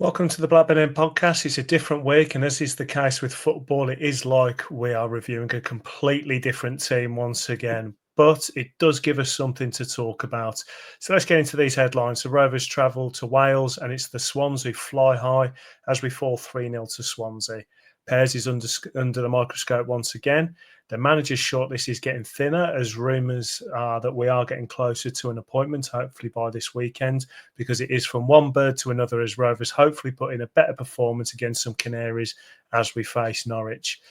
Welcome to the Blackburn End Podcast. It's a different week, and as is the case with football, it is like we are reviewing a completely different team once again, but it does give us something to talk about. So let's get into these headlines. The Rovers travel to Wales, and it's the Swans who fly high as we fall 3-0 to Swansea. Pears is under the microscope once again. The manager's shortlist is getting thinner as rumours are that we are getting closer to an appointment, hopefully by this weekend, because it is from one bird to another as Rovers hopefully put in a better performance against some Canaries as we face Norwich.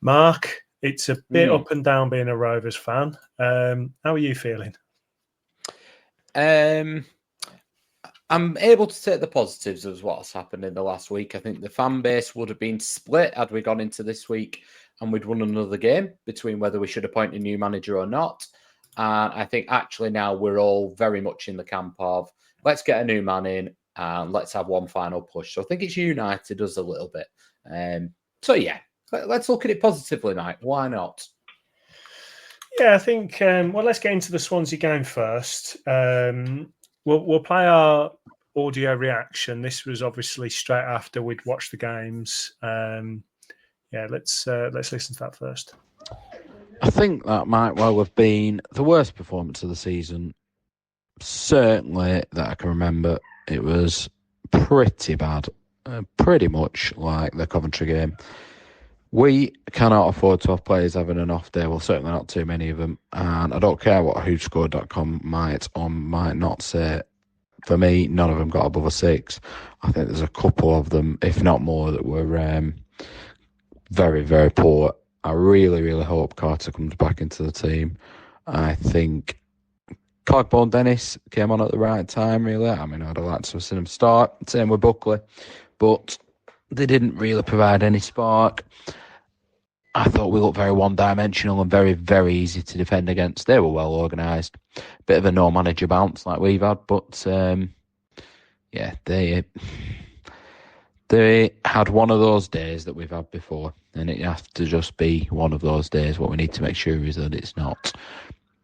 Mark, it's a bit up and down being a Rovers fan. How are you feeling? I'm able to take the positives of what's happened in the last week. I think the fan base would have been split had we gone into this week and we'd won another game between whether we should appoint a new manager or not. And I think actually now we're all very much in the camp of let's get a new man in and let's have one final push. So I think it's united us a little bit. Let's look at it positively, Mike. Why not? Yeah, I think, let's get into the Swansea game first. We'll play our audio reaction. This was obviously straight after we'd watched the games. Let's listen to that first. I think that might well have been the worst performance of the season. Certainly that I can remember. It was pretty bad, pretty much like the Coventry game. We cannot afford to have players having an off day. Well, certainly not too many of them. And I don't care what whoscored.com might or might not say. For me, none of them got above a 6. I think there's a couple of them, if not more, that were very, very poor. I really, really hope Carter comes back into the team. I think Cogborn Dennis came on at the right time, really. I mean, I'd have liked to have seen him start. Same with Buckley. But they didn't really provide any spark. I thought we looked very one-dimensional and very, very easy to defend against. They were well organised. Bit of a no-manager bounce like we've had, but they had one of those days that we've had before, and it has to just be one of those days. What we need to make sure is that it's not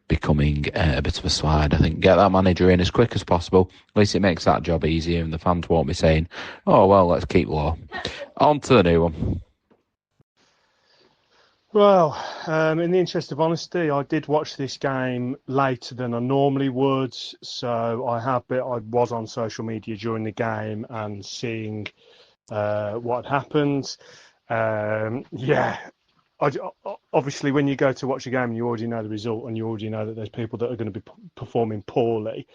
becoming a bit of a slide. I think get that manager in as quick as possible. At least it makes that job easier, and the fans won't be saying, "Oh well, let's keep Lowe." On to the new one. Well, in the interest of honesty, I did watch this game later than I normally would. So I was on social media during the game and seeing what happened. Obviously, when you go to watch a game and you already know the result and you already know that there's people that are going to be performing poorly,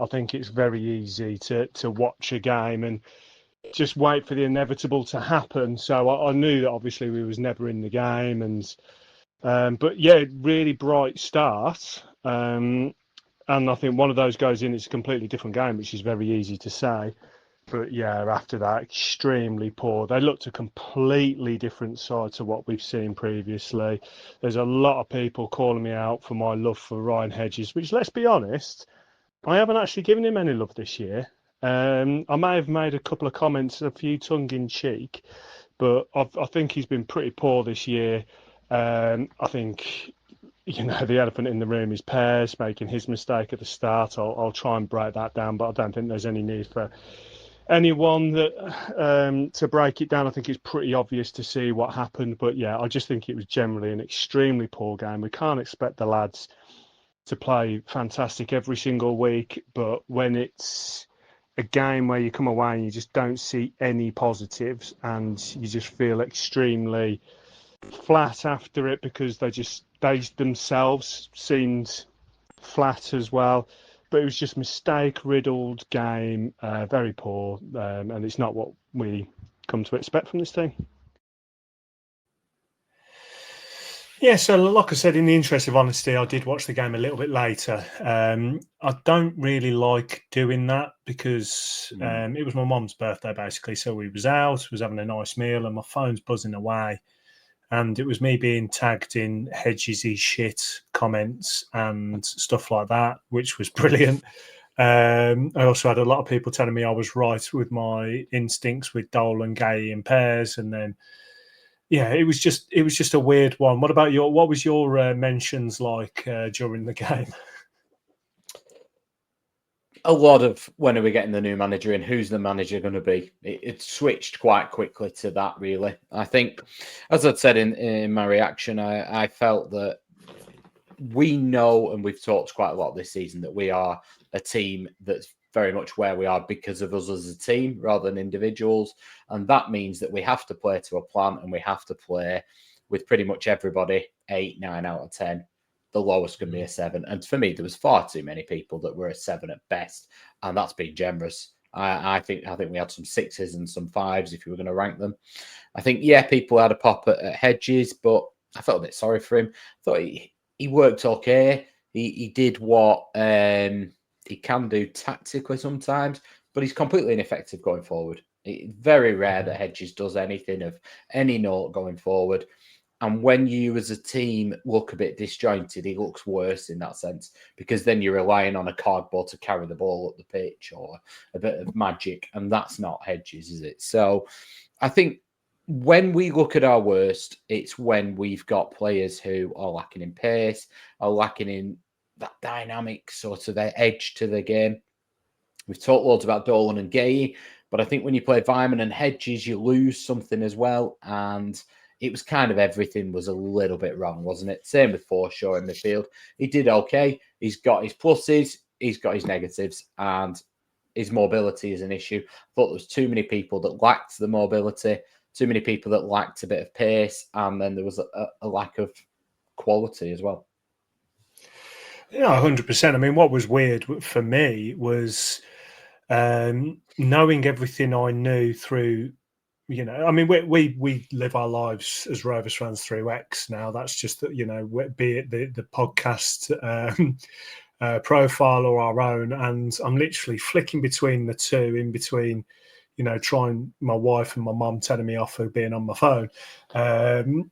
I think it's very easy to watch a game and just wait for the inevitable to happen. So I knew that obviously we was never in the game, really bright start. And I think one of those goes in, it's a completely different game, which is very easy to say. But yeah, after that, extremely poor. They looked a completely different side to what we've seen previously. There's a lot of people calling me out for my love for Ryan Hedges, which, let's be honest, I haven't actually given him any love this year. I may have made a couple of comments, a few tongue-in-cheek, but I think he's been pretty poor this year. I think, the elephant in the room is Pears making his mistake at the start. I'll try and break that down, but I don't think there's any need for anyone to break it down. I think it's pretty obvious to see what happened. But yeah, I just think it was generally an extremely poor game. We can't expect the lads to play fantastic every single week, but when it's a game where you come away and you just don't see any positives and you just feel extremely flat after it because they themselves seemed flat as well. But it was just mistake-riddled game, very poor, and it's not what we come to expect from this team. Yeah, so like I said, in the interest of honesty, I did watch the game a little bit later. I don't really like doing that because it was my mum's birthday, basically. So we was out, was having a nice meal, and my phone's buzzing away. And it was me being tagged in Hedges' shit comments and stuff like that, which was brilliant. I also had a lot of people telling me I was right with my instincts with Dolan, Gay, and Pears, and then it was just a weird one. What was your mentions like during the game? a lot of when are we getting the new manager in, who's the manager going to be? It switched quite quickly to that, really. I think, as I'd said in my reaction, I felt that we know, and we've talked quite a lot this season, that we are a team that's very much where we are because of us as a team rather than individuals. And that means that we have to play to a plan, and we have to play with pretty much everybody 8, 9 out of 10. The lowest can be a 7. And for me, there was far too many people that were a 7 at best. And that's being generous. I think we had some 6s and some 5s if you were going to rank them. I think, people had a pop at Hedges, but I felt a bit sorry for him. I thought he worked okay. He did what he can do tactically sometimes, but he's completely ineffective going forward. It's very rare that Hedges does anything of any note going forward. And when you as a team look a bit disjointed, he looks worse in that sense, because then you're relying on a cardboard to carry the ball up the pitch or a bit of magic. And that's not Hedges, is it? So I think when we look at our worst, it's when we've got players who are lacking in pace, are lacking in that dynamic sort of edge to the game. We've talked loads about Dolan and Gay, but I think when you play Vyman and Hedges, you lose something as well. And it was kind of everything was a little bit wrong, wasn't it? Same with Forshaw in midfield. He did okay. He's got his pluses, he's got his negatives, and his mobility is an issue. I thought there was too many people that lacked the mobility, too many people that lacked a bit of pace, and then there was a lack of quality as well. Yeah, 100%. I mean, what was weird for me was knowing everything I knew through, I mean, we live our lives as Rovers fans through X now. That's just, be it the podcast profile or our own. And I'm literally flicking between the two, in between, trying, my wife and my mum telling me off for being on my phone.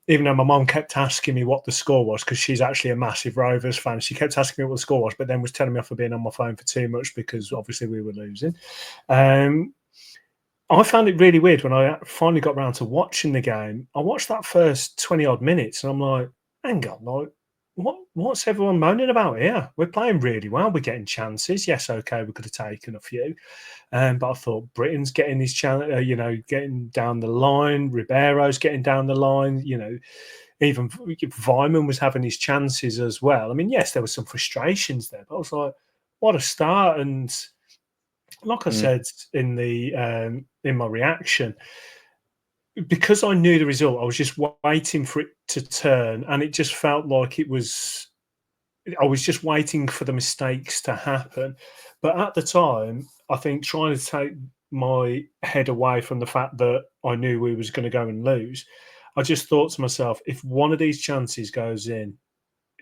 Even though my mum kept asking me what the score was, because she's actually a massive Rovers fan. She kept asking me what the score was, but then was telling me off for being on my phone for too much because obviously we were losing. I found it really weird when I finally got around to watching the game. I watched that first 20 odd minutes and I'm like, hang on, like, what's everyone moaning about here? We're playing really well. We're getting chances. Yes, okay, we could have taken a few. But I thought Britain's getting his chance, getting down the line. Ribeiro's getting down the line. Even Vyman was having his chances as well. I mean, yes, there were some frustrations there, but I was like, what a start. And like I said in my reaction, because I knew the result, I was just waiting for it to turn, and it just felt like I was just waiting for the mistakes to happen. But at the time, I think trying to take my head away from the fact that I knew we was going to go and lose, I just thought to myself, if one of these chances goes in,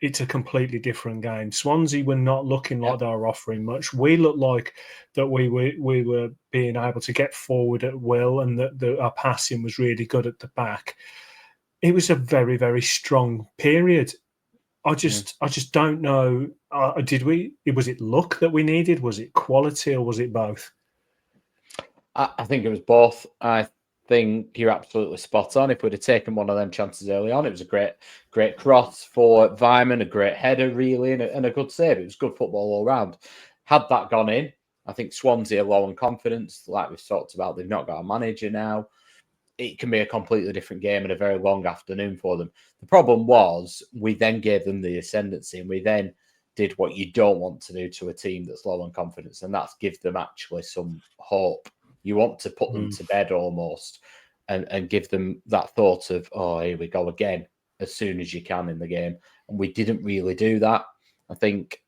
it's a completely different game. Swansea were not looking like they were offering much. We looked like that we were being able to get forward at will, and that our passing was really good at the back. It was a very, very strong period. I just don't know. Was it luck that we needed? Was it quality, or was it both? I think it was both. I think you're absolutely spot on. If we'd have taken one of them chances early on, it was a great cross for Vyman, a great header, really, and a good save. It was good football all round. Had that gone in, I think Swansea are low on confidence. Like we've talked about, they've not got a manager now. It can be a completely different game and a very long afternoon for them. The problem was we then gave them the ascendancy, and we then did what you don't want to do to a team that's low on confidence, and that's give them actually some hope. You want to put them to bed almost and give them that thought of, oh, here we go again, as soon as you can in the game. And we didn't really do that. I think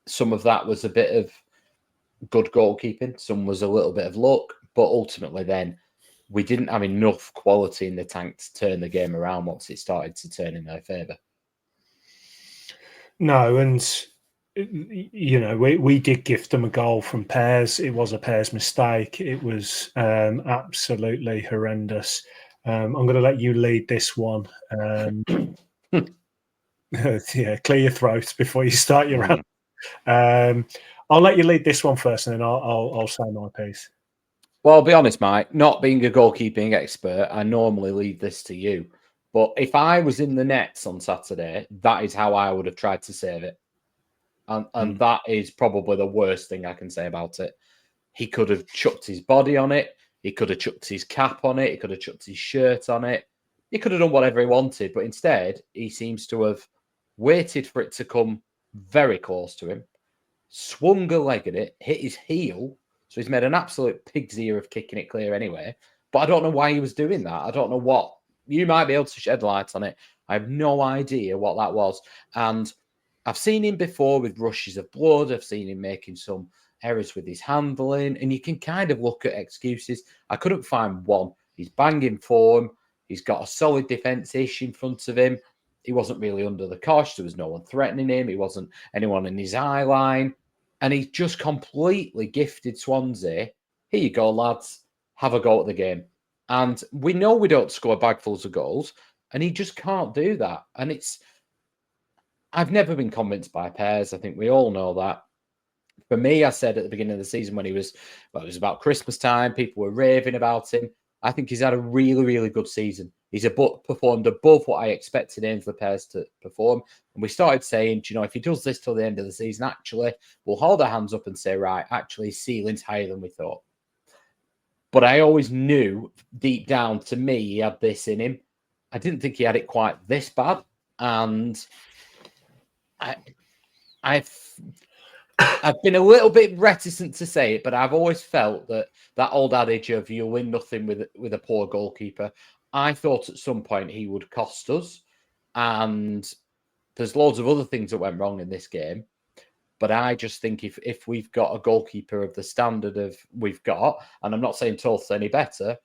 some of that was a bit of good goalkeeping. Some was a little bit of luck. But ultimately then, we didn't have enough quality in the tank to turn the game around once it started to turn in their favour. No, and we did gift them a goal from Pears. It was a Pears mistake. It was absolutely horrendous. I'm going to let you lead this one. Clear your throat before you start your round. I'll let you lead this one first, and then I'll say my piece. Well, I'll be honest, Mike, not being a goalkeeping expert, I normally leave this to you. But if I was in the nets on Saturday, that is how I would have tried to save it. And that is probably the worst thing I can say about it. He could have chucked his body on it. He could have chucked his cap on it. He could have chucked his shirt on it. He could have done whatever he wanted. But instead, he seems to have waited for it to come very close to him, swung a leg at it, hit his heel. So he's made an absolute pig's ear of kicking it clear anyway. But I don't know why he was doing that. I don't know what. You might be able to shed light on it. I have no idea what that was. And I've seen him before with rushes of blood. I've seen him making some errors with his handling. And you can kind of look at excuses. I couldn't find one. He's banging form. He's got a solid defence-ish in front of him. He wasn't really under the cosh. There was no one threatening him. He wasn't anyone in his eye line. And he just completely gifted Swansea. Here you go, lads. Have a go at the game. And we know we don't score bagfuls of goals. And he just can't do that. And I've never been convinced by Pears. I think we all know that. For me, I said at the beginning of the season when it was about Christmas time, people were raving about him. I think he's had a really, really good season. He's performed above what I expected him for Pears to perform. And we started saying, if he does this till the end of the season, actually, we'll hold our hands up and say, right, actually, his ceiling's higher than we thought. But I always knew deep down, to me, he had this in him. I didn't think he had it quite this bad. And I've been a little bit reticent to say it, but I've always felt that old adage of you'll win nothing with a poor goalkeeper. I thought at some point he would cost us. And there's loads of other things that went wrong in this game. But I just think if we've got a goalkeeper of the standard of we've got, and I'm not saying Tulth's any better,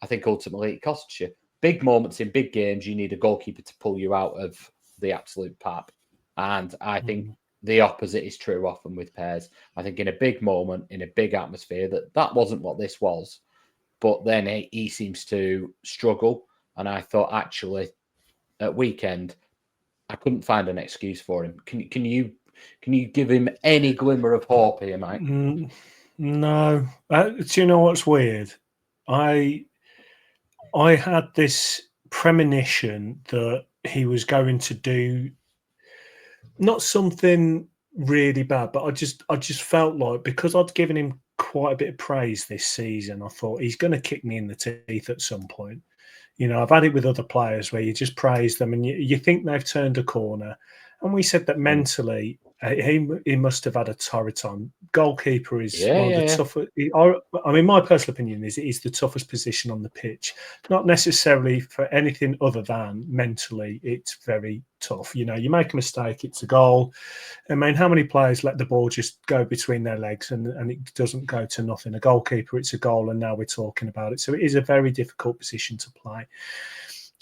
I think ultimately it costs you. Big moments in big games, you need a goalkeeper to pull you out of the absolute pap. And I think the opposite is true often with Pears. I think in a big moment, in a big atmosphere, that wasn't what this was. But then he seems to struggle. And I thought, actually, at weekend, I couldn't find an excuse for him. Can you give him any glimmer of hope here, Mike? No. Do you know what's weird? I had this premonition that he was going to do not something really bad, but I just felt like because I'd given him quite a bit of praise this season, I thought he's going to kick me in the teeth at some point. I've had it with other players where you just praise them and you think they've turned a corner. And we said that mentally, he must have had a torrid time. Goalkeeper is one of the toughest. I mean, my personal opinion is it is the toughest position on the pitch. Not necessarily for anything other than mentally, it's very tough. You make a mistake, it's a goal. I mean, how many players let the ball just go between their legs and it doesn't go to nothing? A goalkeeper, it's a goal, and now we're talking about it. So it is a very difficult position to play.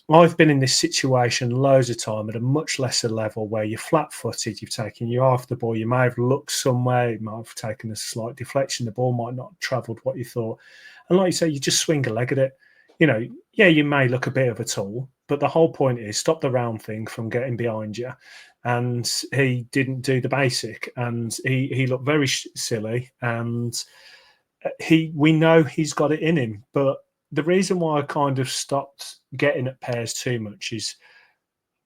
I've been in this situation loads of time at a much lesser level where you're flat-footed, you've taken your eye off the ball, you may have looked somewhere, you might have taken a slight deflection, the ball might not have travelled what you thought. And like you say, you just swing a leg at it. You may look a bit of a tool, but the whole point is stop the round thing from getting behind you. And he didn't do the basic, and he looked very silly, and we know he's got it in him, but the reason why I kind of stopped getting at Pears too much is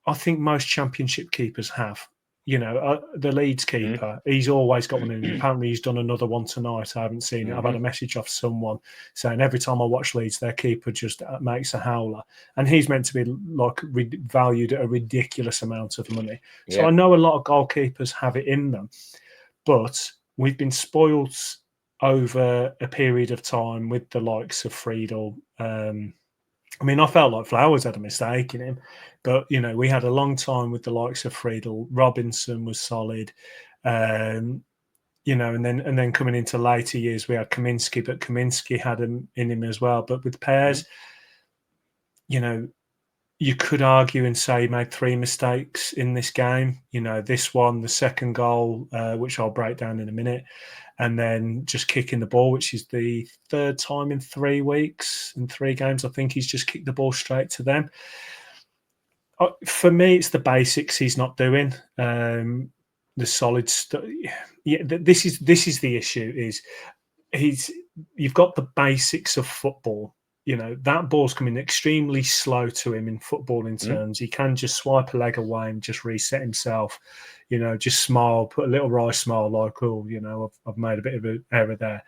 I think most championship keepers have. The Leeds keeper, he's always got one in him. Apparently he's done another one tonight. I haven't seen it. I've had a message off someone saying every time I watch Leeds, their keeper just makes a howler. And he's meant to be valued at a ridiculous amount of money. So I know a lot of goalkeepers have it in them. But we've been spoiled over a period of time with the likes of Friedel. I mean, I felt like Flowers had a mistake in him, but we had a long time with the likes of Friedel. Robinson was solid, and then coming into later years we had Kaminsky, but Kaminsky had him in him as well. But with Pears, you could argue and say he made 3 mistakes in this game. This one, the second goal, which I'll break down in a minute, and then just kicking the ball, which is the 3rd time in 3 weeks, in 3 games. I think he's just kicked the ball straight to them. For me, it's the basics he's not doing. The solid stuff. Yeah, this is the issue. Is you've got the basics of football. that ball's coming extremely slow to him in footballing terms. He can just swipe a leg away and just reset himself, just smile, put a little wry smile like, oh, I've made a bit of an error there.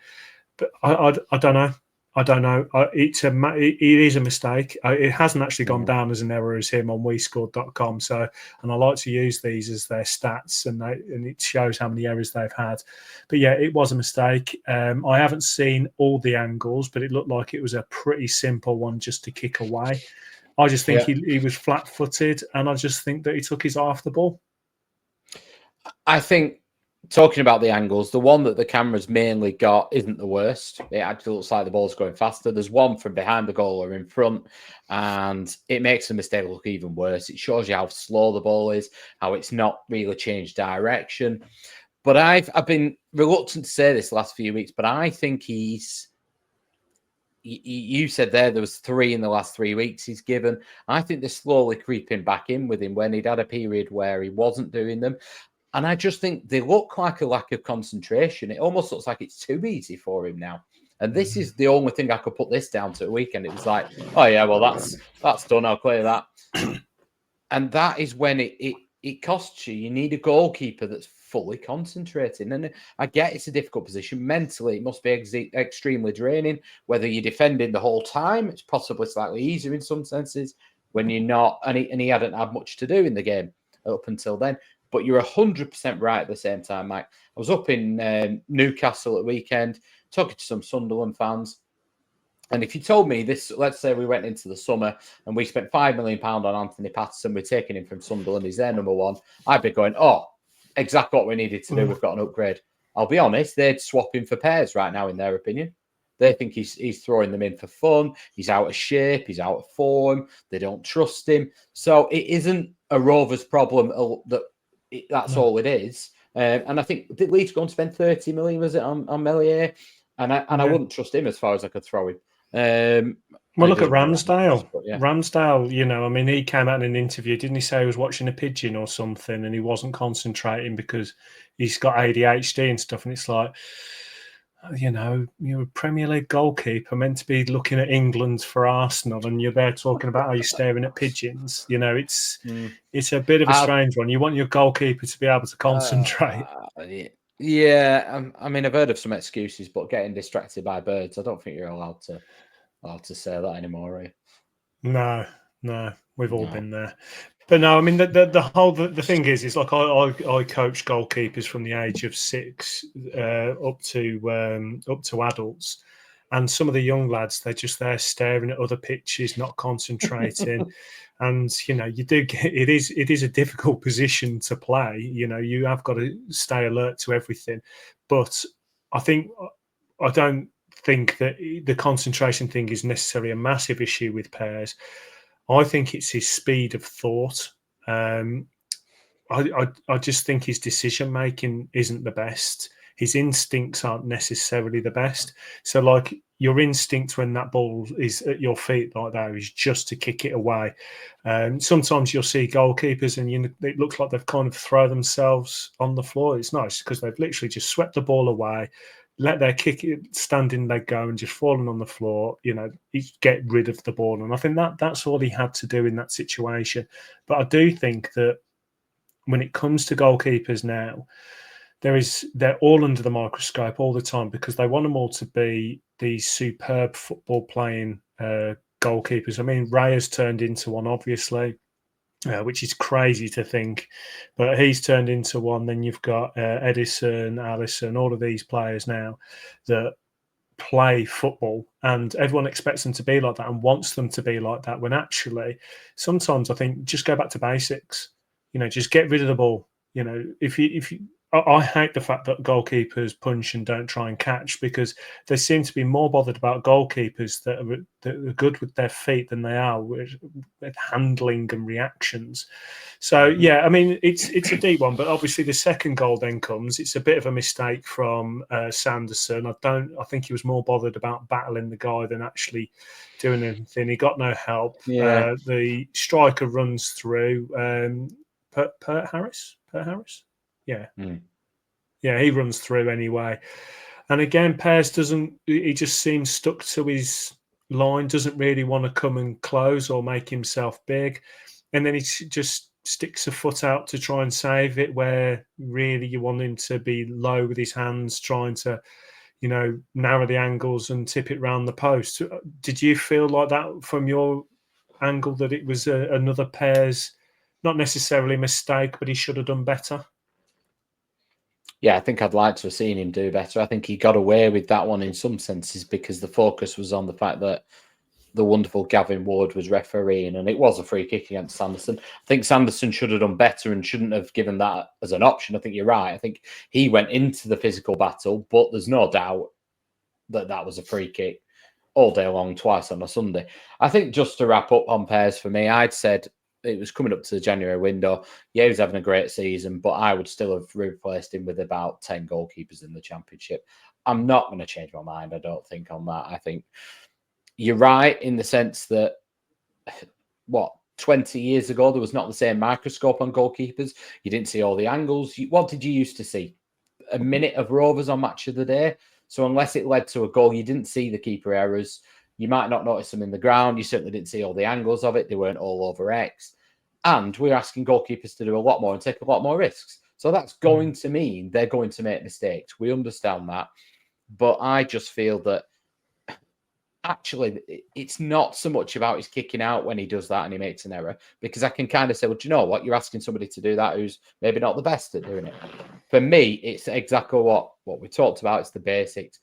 But I don't know. I don't know. It is a mistake. It hasn't actually gone down as an error as him on WeScored.com. So, and I like to use these as their stats, and it shows how many errors they've had. But yeah, it was a mistake. I haven't seen all the angles, but it looked like it was a pretty simple one just to kick away. I just think he was flat-footed, and I just think that he took his eye off the ball. I think, talking about the angles, the one that the cameras mainly got isn't the worst. It actually looks like the ball's going faster. There's one from behind the goal or in front, and it makes the mistake look even worse. It shows you how slow the ball is, how it's not really changed direction. But I've been reluctant to say this the last few weeks, but I think you said there was 3 in the last 3 weeks he's given. I think they're slowly creeping back in with him when he'd had a period where he wasn't doing them. And I just think they look like a lack of concentration. It almost looks like it's too easy for him now. And this is the only thing I could put this down to a weekend. It was like, oh yeah, well that's done. I'll clear that. And that is when it costs you. You need a goalkeeper that's fully concentrating. And I get it's a difficult position. Mentally, it must be extremely draining. Whether you're defending the whole time, it's possibly slightly easier in some senses when you're not. And he hadn't had much to do in the game up until then. But you're 100% right at the same time, Mike. I was up in Newcastle at the weekend, talking to some Sunderland fans. And if you told me this, let's say we went into the summer and we spent £5 million on Anthony Patterson, we're taking him from Sunderland, he's their number one, I'd be going, oh, exactly what we needed to do. We've got an upgrade. I'll be honest, they'd swap him for Pears right now, in their opinion. They think he's throwing them in for fun. He's out of shape. He's out of form. They don't trust him. So it isn't a Rovers problem that's all it is. And I think did Leeds go and spend 30 million, was it, on Melier? And I wouldn't trust him as far as I could throw him. Well, look at Ramsdale. Yeah. Ramsdale, he came out in an interview, didn't he say he was watching a pigeon or something and he wasn't concentrating because he's got ADHD and stuff. And it's like, you're a Premier League goalkeeper meant to be looking at England for Arsenal, and you're there talking about how you're staring at pigeons. It's a bit of a strange one. You want your goalkeeper to be able to concentrate. Yeah, I've heard of some excuses, but getting distracted by birds, I don't think you're allowed to say that anymore, are you? No, we've all been there. But no, the thing is like I coach goalkeepers from the age of 6 up to adults, and some of the young lads, they're just there staring at other pitches, not concentrating. And you do get it is a difficult position to play. You have got to stay alert to everything. But I don't think that the concentration thing is necessarily a massive issue with Pears. I think it's his speed of thought. I just think his decision making isn't the best. His instincts aren't necessarily the best. So, like, your instinct when that ball is at your feet like that is just to kick it away. Sometimes you'll see goalkeepers and it looks like they've kind of thrown themselves on the floor. It's nice because they've literally just swept the ball away, let their standing leg go and just fallen on the floor, get rid of the ball. And I think that's all he had to do in that situation. But I do think that when it comes to goalkeepers now, they're all under the microscope all the time because they want them all to be these superb football playing goalkeepers. Ray has turned into one, obviously, which is crazy to think, but he's turned into one. Then you've got Edison, Allison, all of these players now that play football, and everyone expects them to be like that and wants them to be like that, when actually sometimes I think just go back to basics. Just get rid of the ball. If you I hate the fact that goalkeepers punch and don't try and catch, because they seem to be more bothered about goalkeepers that are good with their feet than they are with handling and reactions. So, yeah, it's a deep one, but obviously the second goal then comes. It's a bit of a mistake from Sanderson. I think he was more bothered about battling the guy than actually doing anything. He got no help. Yeah. The striker runs through. Pert Harris? Yeah. Yeah, he runs through anyway. And again, Pears he just seems stuck to his line, doesn't really want to come and close or make himself big. And then he just sticks a foot out to try and save it, where really you want him to be low with his hands, trying to, narrow the angles and tip it round the post. Did you feel like that from your angle, that it was another pair's, not necessarily mistake, but he should have done better? Yeah, I think I'd like to have seen him do better. I think he got away with that one in some senses because the focus was on the fact that the wonderful Gavin Ward was refereeing, and it was a free kick against Sanderson. I think Sanderson should have done better and shouldn't have given that as an option. I think you're right. I think he went into the physical battle, but there's no doubt that that was a free kick all day long, twice on a Sunday. I think just to wrap up on pairs for me, I'd said it was coming up to the January window. Yeah, he was having a great season, but I would still have replaced him with about 10 goalkeepers in the Championship. I'm not going to change my mind, I don't think, on that. I think you're right in the sense that, 20 years ago, there was not the same microscope on goalkeepers. You didn't see all the angles. What did you used to see? A minute of Rovers on Match of the Day. So unless it led to a goal, you didn't see the keeper errors. You might not notice them in the ground. You certainly didn't see all the angles of it. They weren't all over X. And we're asking goalkeepers to do a lot more and take a lot more risks. So that's going to mean they're going to make mistakes. We understand that. But I just feel that actually it's not so much about his kicking out when he does that and he makes an error, because I can kind of say, well, do you know what? You're asking somebody to do that who's maybe not the best at doing it. For me, it's exactly what we talked about. It's the basics.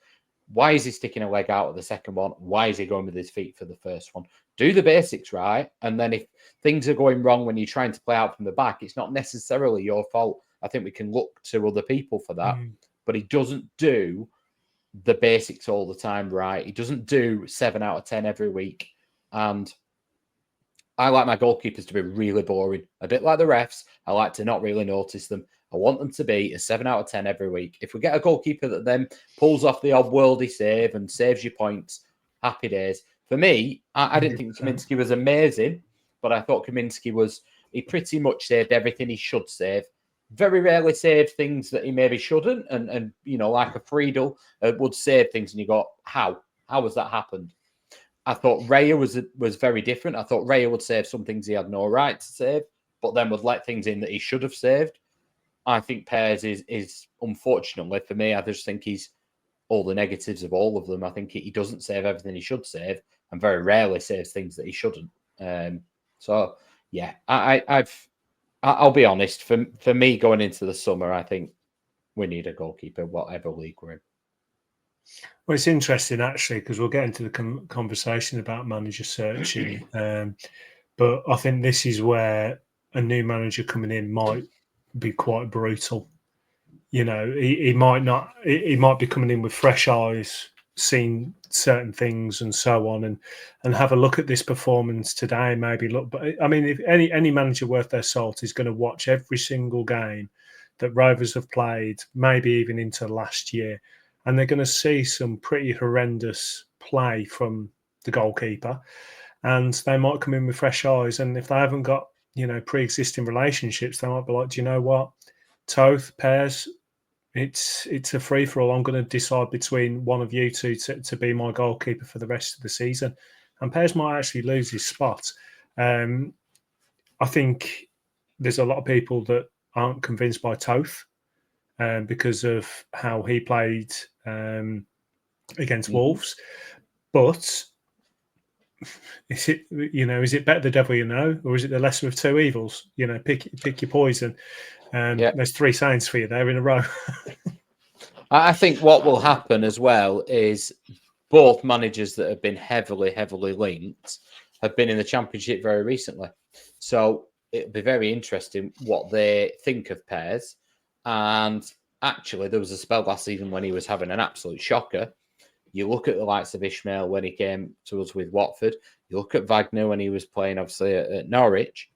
Why is he sticking a leg out of the second one? Why is he going with his feet for the first one? Do the basics right. And then if things are going wrong when you're trying to play out from the back, it's not necessarily your fault. I think we can look to other people for that. But he doesn't do the basics all the time right. He doesn't do 7 out of 10 every week. And I like my goalkeepers to be really boring. A bit like the refs, I like to not really notice them. I want them to be a 7 out of 10 every week. If we get a goalkeeper that then pulls off the odd worldy save and saves you points, happy days. For me, I didn't think Kaminski was amazing, but I thought he pretty much saved everything he should save. Very rarely saved things that he maybe shouldn't. And like a Friedel would save things and you go, how? How has that happened? I thought Raya was very different. I thought Raya would save some things he had no right to save, but then would let things in that he should have saved. I think Pears is unfortunately for me, I just think he's all the negatives of all of them. I think he doesn't save everything he should save and very rarely saves things that he shouldn't. So yeah, I'll be honest. For me, going into the summer, I think we need a goalkeeper, whatever league we're in. Well, it's interesting actually, because we'll get into the conversation about manager searching. But I think this is where a new manager coming in might be quite brutal. He might not. He might be coming in with fresh eyes, seeing certain things and so on, and have a look at this performance today. Maybe look, but I mean, if any manager worth their salt is going to watch every single game that Rovers have played, maybe even into last year, and they're going to see some pretty horrendous play from the goalkeeper, and they might come in with fresh eyes. And if they haven't got pre-existing relationships, they might be like, do you know what, Toth, Pears, it's a free-for-all. I'm going to decide between one of you two to be my goalkeeper for the rest of the season. And Pears might actually lose his spot. I think there's a lot of people that aren't convinced by Toth because of how he played against Wolves. But is it better the devil you know, or is it the lesser of two evils? Pick your poison. There's 3 signs for you there in a row. I think what will happen as well is both managers that have been heavily linked have been in the Championship very recently. So it'll be very interesting what they think of Pears. And actually, there was a spell last season when he was having an absolute shocker. You look at the likes of Ismael when he came to us with Watford. You look at Wagner when he was playing, obviously, at Norwich.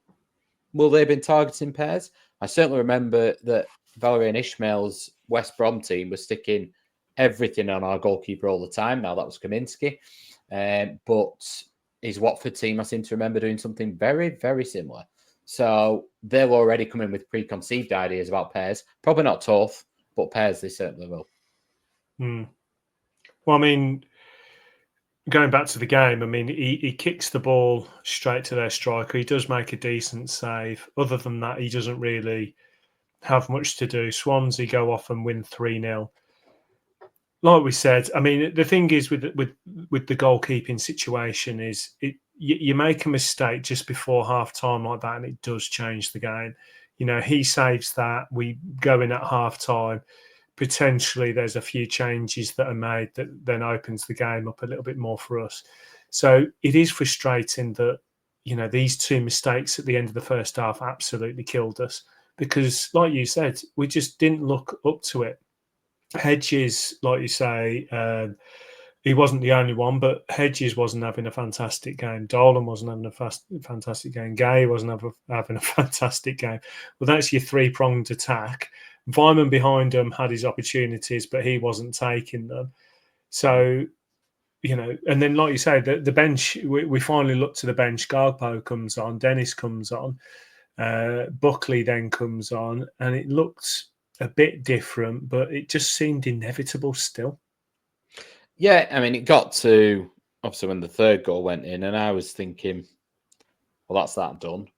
Will they have been targeting Pears? I certainly remember that Valerian Ismael's West Brom team was sticking everything on our goalkeeper all the time. Now, that was Kaminski. But his Watford team, I seem to remember doing something very, very similar. So they'll already come in with preconceived ideas about Pears. Probably not Toth, but Pears they certainly will. Well, I mean, going back to the game, I mean, he kicks the ball straight to their striker. He does make a decent save. Other than that, he doesn't really have much to do. Swansea go off and win 3-0. Like we said, I mean, the thing is with the goalkeeping situation is you make a mistake just before half time like that, and it does change the game. You know, he saves that. We go in at half time. Potentially, there's a few changes that are made that then opens the game up a little bit more for us. So it is frustrating that, you know, these two mistakes at the end of the first half absolutely killed us because, like you said, we just didn't look up to it. Hedges, like you say, he wasn't the only one, but Hedges wasn't having a fantastic game. Dolan wasn't having a fantastic game. Gay wasn't having a fantastic game. Well, that's your three-pronged attack. Vyman behind him had his opportunities, but he wasn't taking them. So, you know, and then, like you say, the bench, we finally look to the bench. Garpo comes on, Dennis comes on, Buckley then comes on, and it looked a bit different, but it just seemed inevitable still. Yeah, I mean, it got to, obviously, when the third goal went in, and I was thinking, well, that's that done.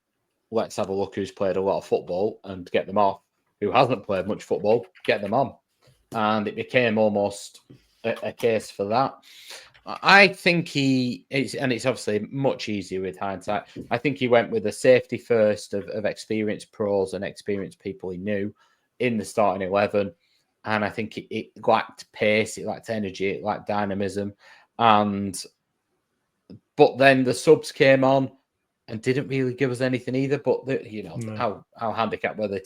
Let's have a look who's played a lot of football and get them off. Who hasn't played much football, get them on. And it became almost a case for that. I think it's obviously much easier with hindsight. I think he went with a safety first of experienced pros and experienced people he knew in the starting 11. And I think it lacked pace, it lacked energy, it lacked dynamism. But then the subs came on and didn't really give us anything either. But how handicapped were they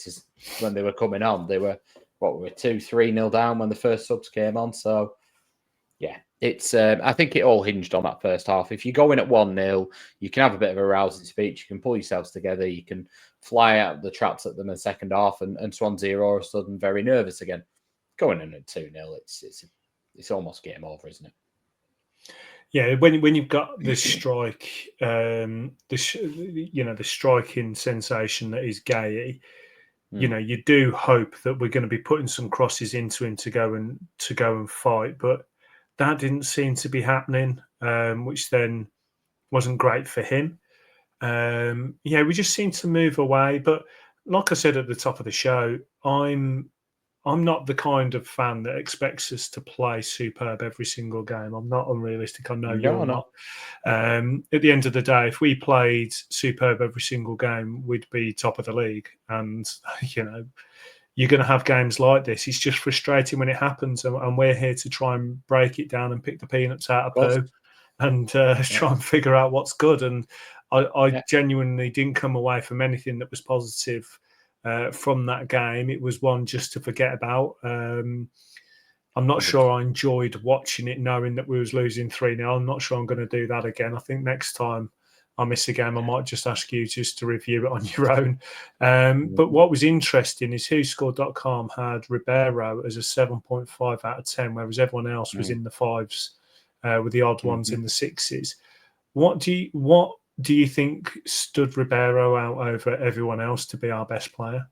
when they were coming on? They were 2-3-0 down when the first subs came on. So yeah, it's I think it all hinged on that first half. If you go in at 1-0, you can have a bit of a rousing speech, you can pull yourselves together, you can fly out the traps at them in the second half, and Swansea are all of a sudden very nervous again. Going in at 2-0, it's almost game over, isn't it? Yeah, when you've got the strike, the striking sensation that is Gay, you know, you do hope that we're going to be putting some crosses into him to go and fight, but that didn't seem to be happening, which then wasn't great for him. We just seem to move away. But like I said at the top of the show, I'm not the kind of fan that expects us to play superb every single game. I'm not unrealistic. I know you're not. At the end of the day, if we played superb every single game, we'd be top of the league. And, you know, you're going to have games like this. It's just frustrating when it happens. And we're here to try and break it down and pick the peanuts out of poo and try and figure out what's good. And I genuinely didn't come away from anything that was positive from that game. It was one just to forget about. I'm not sure I enjoyed watching it knowing that we was losing 3-0. I'm not sure I'm going to do that again. I think next time I miss a game, I might just ask you just to review it on your own. But what was interesting is WhoScored.com had Ribeiro as a 7.5 out of 10, whereas everyone else was in the 5s with the odd ones in the 6s. What do you think stood Ribeiro out over everyone else to be our best player?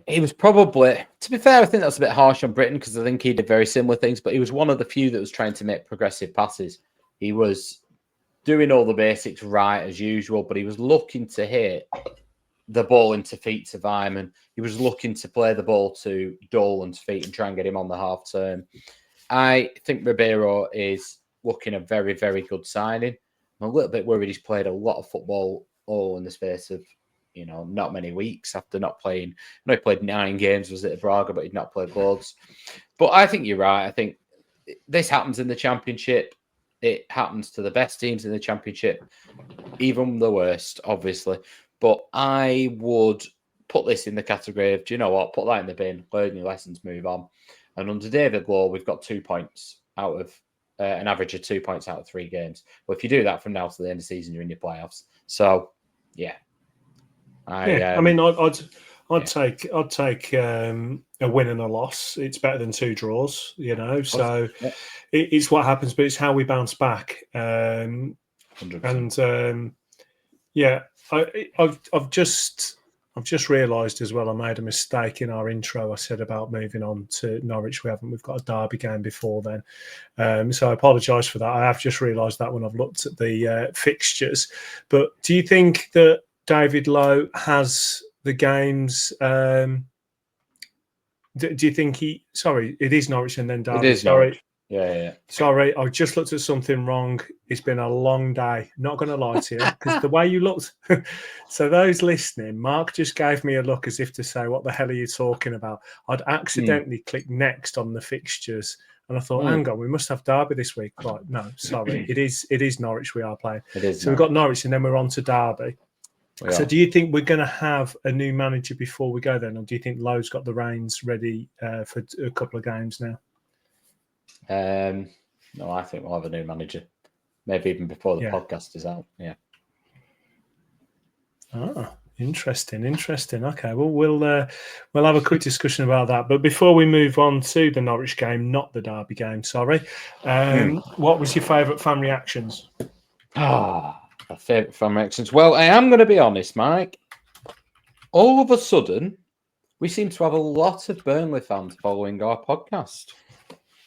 He was probably, to be fair, I think that's a bit harsh on Britain because I think he did very similar things, but he was one of the few that was trying to make progressive passes. He was doing all the basics right as usual, but he was looking to hit the ball into feet to Vyman. He was looking to play the ball to Dolan's feet and try and get him on the half turn. I think Ribeiro is looking a very, very good signing. I'm a little bit worried he's played a lot of football all in the space of, you know, not many weeks after not playing. I know he played 9 games, was it, at Braga, but he'd not played loads. But I think you're right. I think this happens in the Championship. It happens to the best teams in the Championship, even the worst, obviously. But I would put this in the category of, do you know what, put that in the bin, learn your lessons, move on. And under David Lowe, we've got 2 points out of an average of 2 points out of 3 games. Well, if you do that from now to the end of the season, you're in your playoffs. So, yeah. I'd take a win and a loss. It's better than 2 draws, you know. So it's what happens, but it's how we bounce back. 100%. And I've just I've just realised as well I made a mistake in our intro. I said about moving on to Norwich. We've got a derby game before then. So I apologise for that. I have just realised that when I've looked at the fixtures. But do you think that David Lowe has the games? Do you think he... Sorry, it is Norwich and then derby. It is Sorry. Norwich. Yeah. Sorry, I just looked at something wrong. It's been a long day. Not going to lie to you, because the way you looked. So those listening, Mark just gave me a look as if to say, "What the hell are you talking about?" I'd accidentally clicked next on the fixtures, and I thought, "Hang on, we must have derby this week." Right? No, sorry, it is Norwich we are playing. It is. So we've got Norwich, and then we're on to derby. So do you think we're going to have a new manager before we go then, or do you think Lowe's got the reins ready for a couple of games now? No, I think we'll have a new manager. Maybe even before the podcast is out. Yeah. Ah, interesting. Okay, well, we'll have a quick discussion about that. But before we move on to the Norwich game, not the derby game, sorry. What was your favourite fan reactions? My favourite fan reactions. Well, I am going to be honest, Mike. All of a sudden, we seem to have a lot of Burnley fans following our podcast.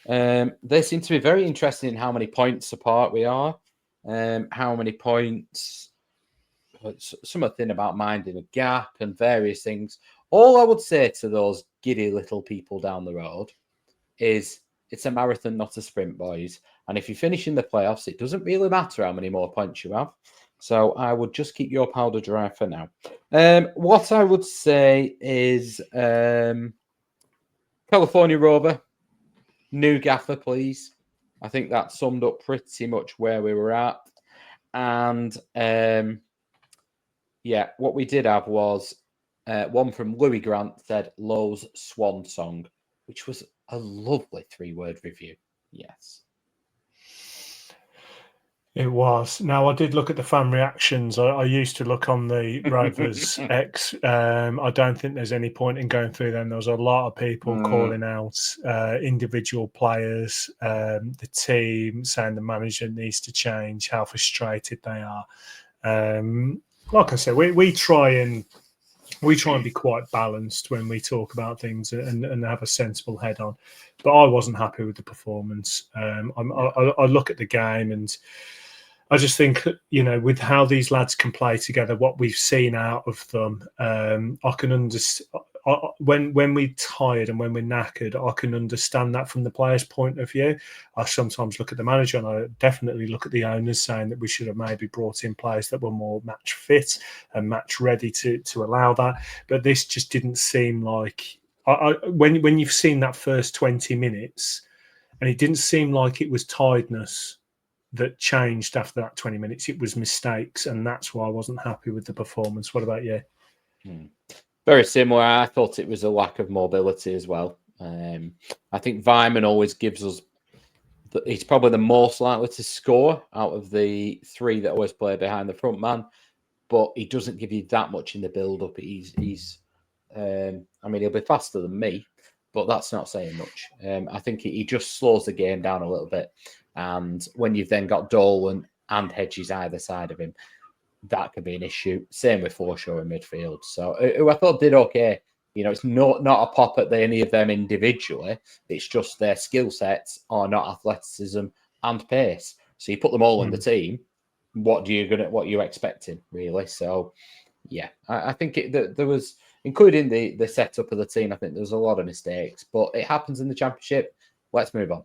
They seem to be very interested in how many points apart we are, how many points, something about minding a gap and various things. All I would say to those giddy little people down the road is it's a marathon, not a sprint, boys. And if you finish in the playoffs, it doesn't really matter how many more points you have. So I would just keep your powder dry for now. What I would say is California Rover. New gaffer, please. I think that summed up pretty much where we were at. And what we did have was one from Louis Grant said Lowe's Swan Song, which was a lovely 3-word review. Yes. It was. Now, I did look at the fan reactions. I used to look on the Rovers X. I don't think there's any point in going through them. There was a lot of people calling out individual players, the team, saying the manager needs to change, how frustrated they are. Like I said, we try and be quite balanced when we talk about things and have a sensible head on. But I wasn't happy with the performance. I look at the game and I just think, with how these lads can play together, what we've seen out of them, I can understand. When we're tired and when we're knackered, I can understand that from the players' point of view. I sometimes look at the manager and I definitely look at the owners saying that we should have maybe brought in players that were more match fit and match ready to allow that. But this just didn't seem like when you've seen that first 20 minutes, and it didn't seem like it was tiredness that changed after that 20 minutes. It was mistakes, and that's why I wasn't happy with the performance. What about you? Very similar. I thought it was a lack of mobility as well. I think Weimann always gives us... He's probably the most likely to score out of the 3 that always play behind the front man, but he doesn't give you that much in the build-up. He'll be faster than me, but that's not saying much. I think he just slows the game down a little bit. And when you've then got Dolan and Hedges either side of him, that could be an issue. Same with Forshaw in midfield. So who I thought did okay. It's not a pop at any of them individually. It's just their skill sets are not athleticism and pace. So you put them all in the team. What you expecting really? So yeah, I think there was, including the setup of the team, I think there was a lot of mistakes, but it happens in the Championship. Let's move on.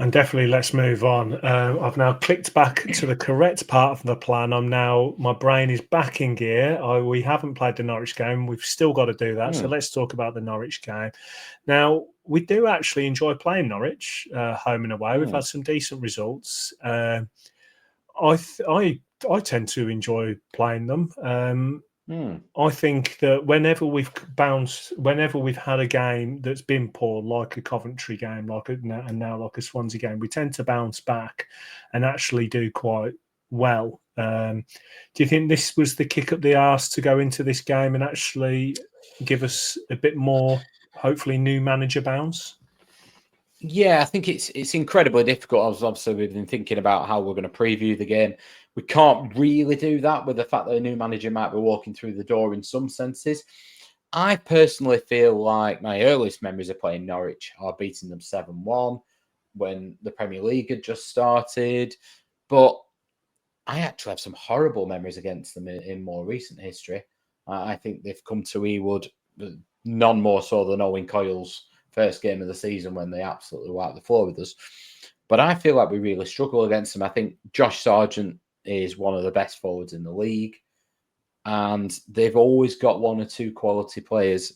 And definitely let's move on. I've now clicked back to the correct part of the plan. My brain is back in gear. We haven't played the Norwich game. We've still got to do that. So let's talk about the Norwich game. Now, we do actually enjoy playing Norwich, home and away. We've had some decent results. I tend to enjoy playing them. I think that whenever we've had a game that's been poor, like a Coventry game, and now like a Swansea game, we tend to bounce back and actually do quite well. Do you think this was the kick up the arse to go into this game and actually give us a bit more, hopefully, new manager bounce? Yeah, I think it's incredibly difficult. Obviously, we've been thinking about how we're going to preview the game. We can't really do that with the fact that a new manager might be walking through the door in some senses. I personally feel like my earliest memories of playing Norwich are beating them 7-1 when the Premier League had just started. But I actually have some horrible memories against them in more recent history. I think they've come to Ewood, none more so than Owen Coyle's first game of the season when they absolutely wiped the floor with us. But I feel like we really struggle against them. I think Josh Sargent is one of the best forwards in the league. And they've always got one or two quality players.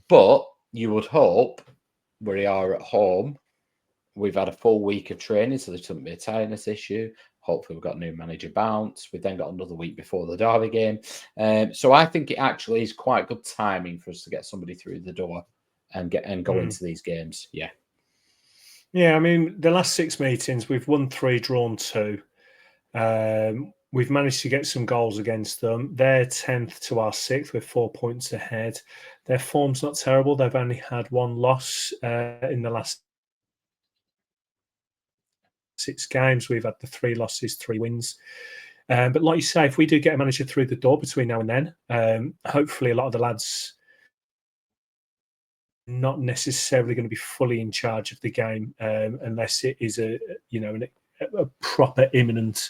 But you would hope, where they are at home, we've had a full week of training, so there shouldn't be a tiredness issue. Hopefully we've got a new manager bounce. We've then got another week before the Derby game. So I think it actually is quite good timing for us to get somebody through the door and go into these games. Yeah. Yeah, I mean, the last 6 meetings, we've won 3, drawn 2. We've managed to get some goals against them. They're 10th to our 6th with 4 points ahead. Their form's not terrible. They've only had 1 loss in the last 6 games. We've had the 3 losses, 3 wins. But like you say, if we do get a manager through the door between now and then, hopefully a lot of the lads not necessarily going to be fully in charge of the game unless it is a proper imminent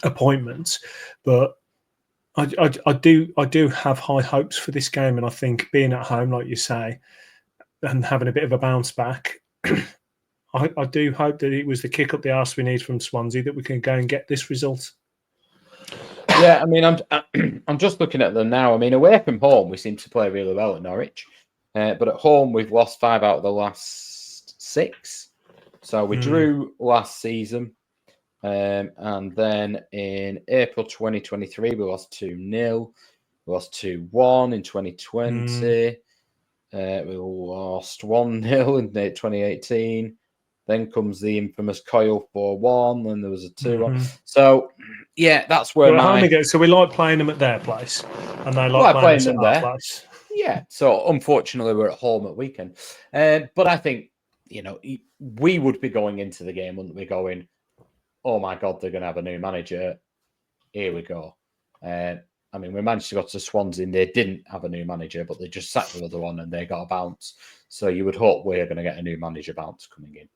appointment. But I do have high hopes for this game, and I think being at home, like you say, and having a bit of a bounce back, I do hope that it was the kick up the arse we need from Swansea that we can go and get this result. Yeah, I mean, I'm just looking at them now. I mean, away from home, we seem to play really well at Norwich, but at home we've lost 5 out of the last 6. So we drew last season, and then in April 2023 we lost 2-0. We lost 2-1 in 2020. We lost 1-0 in 2018. Then comes the infamous Coyle 4-1, and there was a 2-1. So, yeah, that's where So we like playing them at their place, and they like playing us at our place. Yeah, so unfortunately we're at home at weekend. But I think, we would be going into the game, wouldn't we, going, oh my God, they're going to have a new manager. Here we go. I mean, we managed to go to Swansea and they didn't have a new manager, but they just sacked the other one and they got a bounce. So you would hope we're going to get a new manager bounce coming in.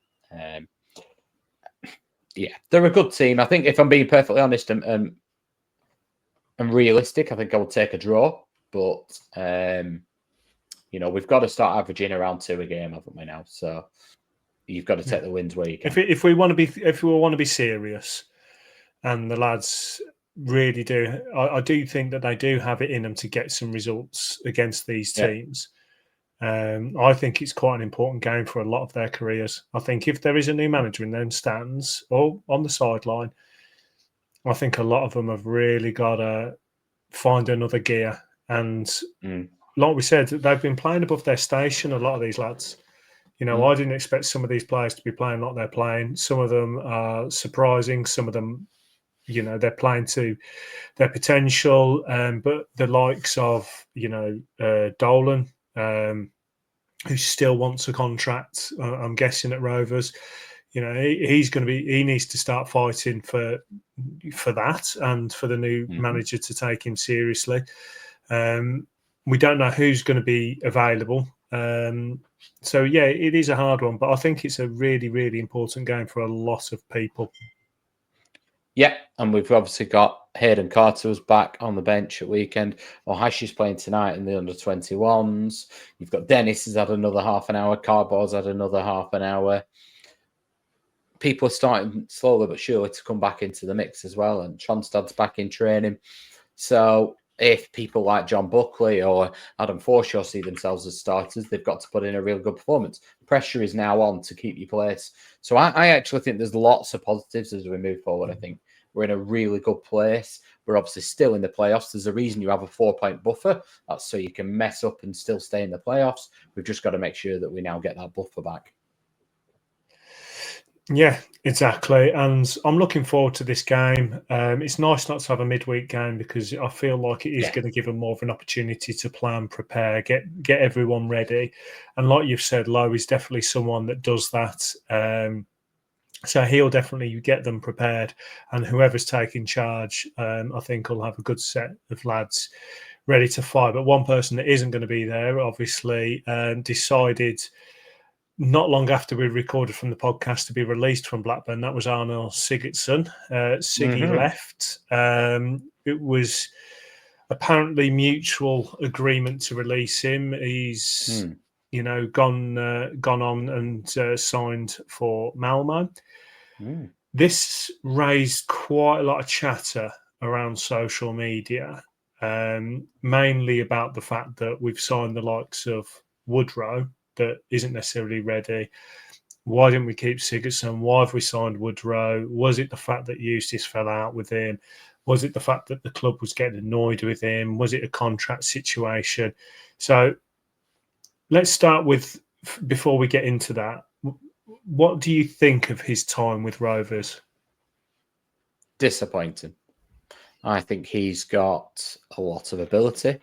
Yeah, they're a good team. I think if I'm being perfectly honest and realistic, I think I would take a draw. But, we've got to start averaging around 2 a game, haven't we now? So you've got to take the wins where you can. If we want to be serious, and the lads really do, I do think that they do have it in them to get some results against these teams. I think it's quite an important game for a lot of their careers. I think if there is a new manager in them stands or on the sideline, I think a lot of them have really got to find another gear. And like we said, they've been playing above their station, a lot of these lads. I didn't expect some of these players to be playing like they're playing. Some of them are surprising. Some of them, they're playing to their potential. But the likes of, Dolan, who still wants a contract, I'm guessing at Rovers, he needs to start fighting for that and for the new manager to take him seriously. We don't know who's going to be available. So, yeah, it is a hard one, but I think it's a really, really important game for a lot of people. Yeah, and we've obviously got Hayden Carter's back on the bench at weekend. Ohashi's playing tonight in the under-21s. You've got Dennis has had another half an hour. Cardboard's had another half an hour. People are starting slowly but surely to come back into the mix as well, and Tronstad's back in training. So if people like John Buckley or Adam Forshaw see themselves as starters, they've got to put in a real good performance. Pressure is now on to keep your place. So I actually think there's lots of positives as we move forward. I think we're in a really good place. We're obviously still in the playoffs. There's a reason you have a 4-point buffer. That's so you can mess up and still stay in the playoffs. We've just got to make sure that we now get that buffer back. Yeah, exactly. And I'm looking forward to this game. It's nice not to have a midweek game because I feel like it is going to give them more of an opportunity to plan, prepare, get everyone ready. And like you've said, Lowe is definitely someone that does that. So he'll definitely get them prepared. And whoever's taking charge, I think will have a good set of lads ready to fight. But one person that isn't going to be there, obviously, decided not long after we recorded from the podcast to be released from Blackburn. That was Arnold Sigurdsson. Siggy left. It was apparently mutual agreement to release him. He's gone on and signed for Malmo. This raised quite a lot of chatter around social media, mainly about the fact that we've signed the likes of Woodrow, that isn't necessarily ready. Why didn't we keep Sigurdsson? Why have we signed Woodrow? Was it the fact that Eustace fell out with him? Was it the fact that the club was getting annoyed with him? Was it a contract situation? So let's start with, before we get into that, what do you think of his time with Rovers? Disappointing. I think he's got a lot of ability.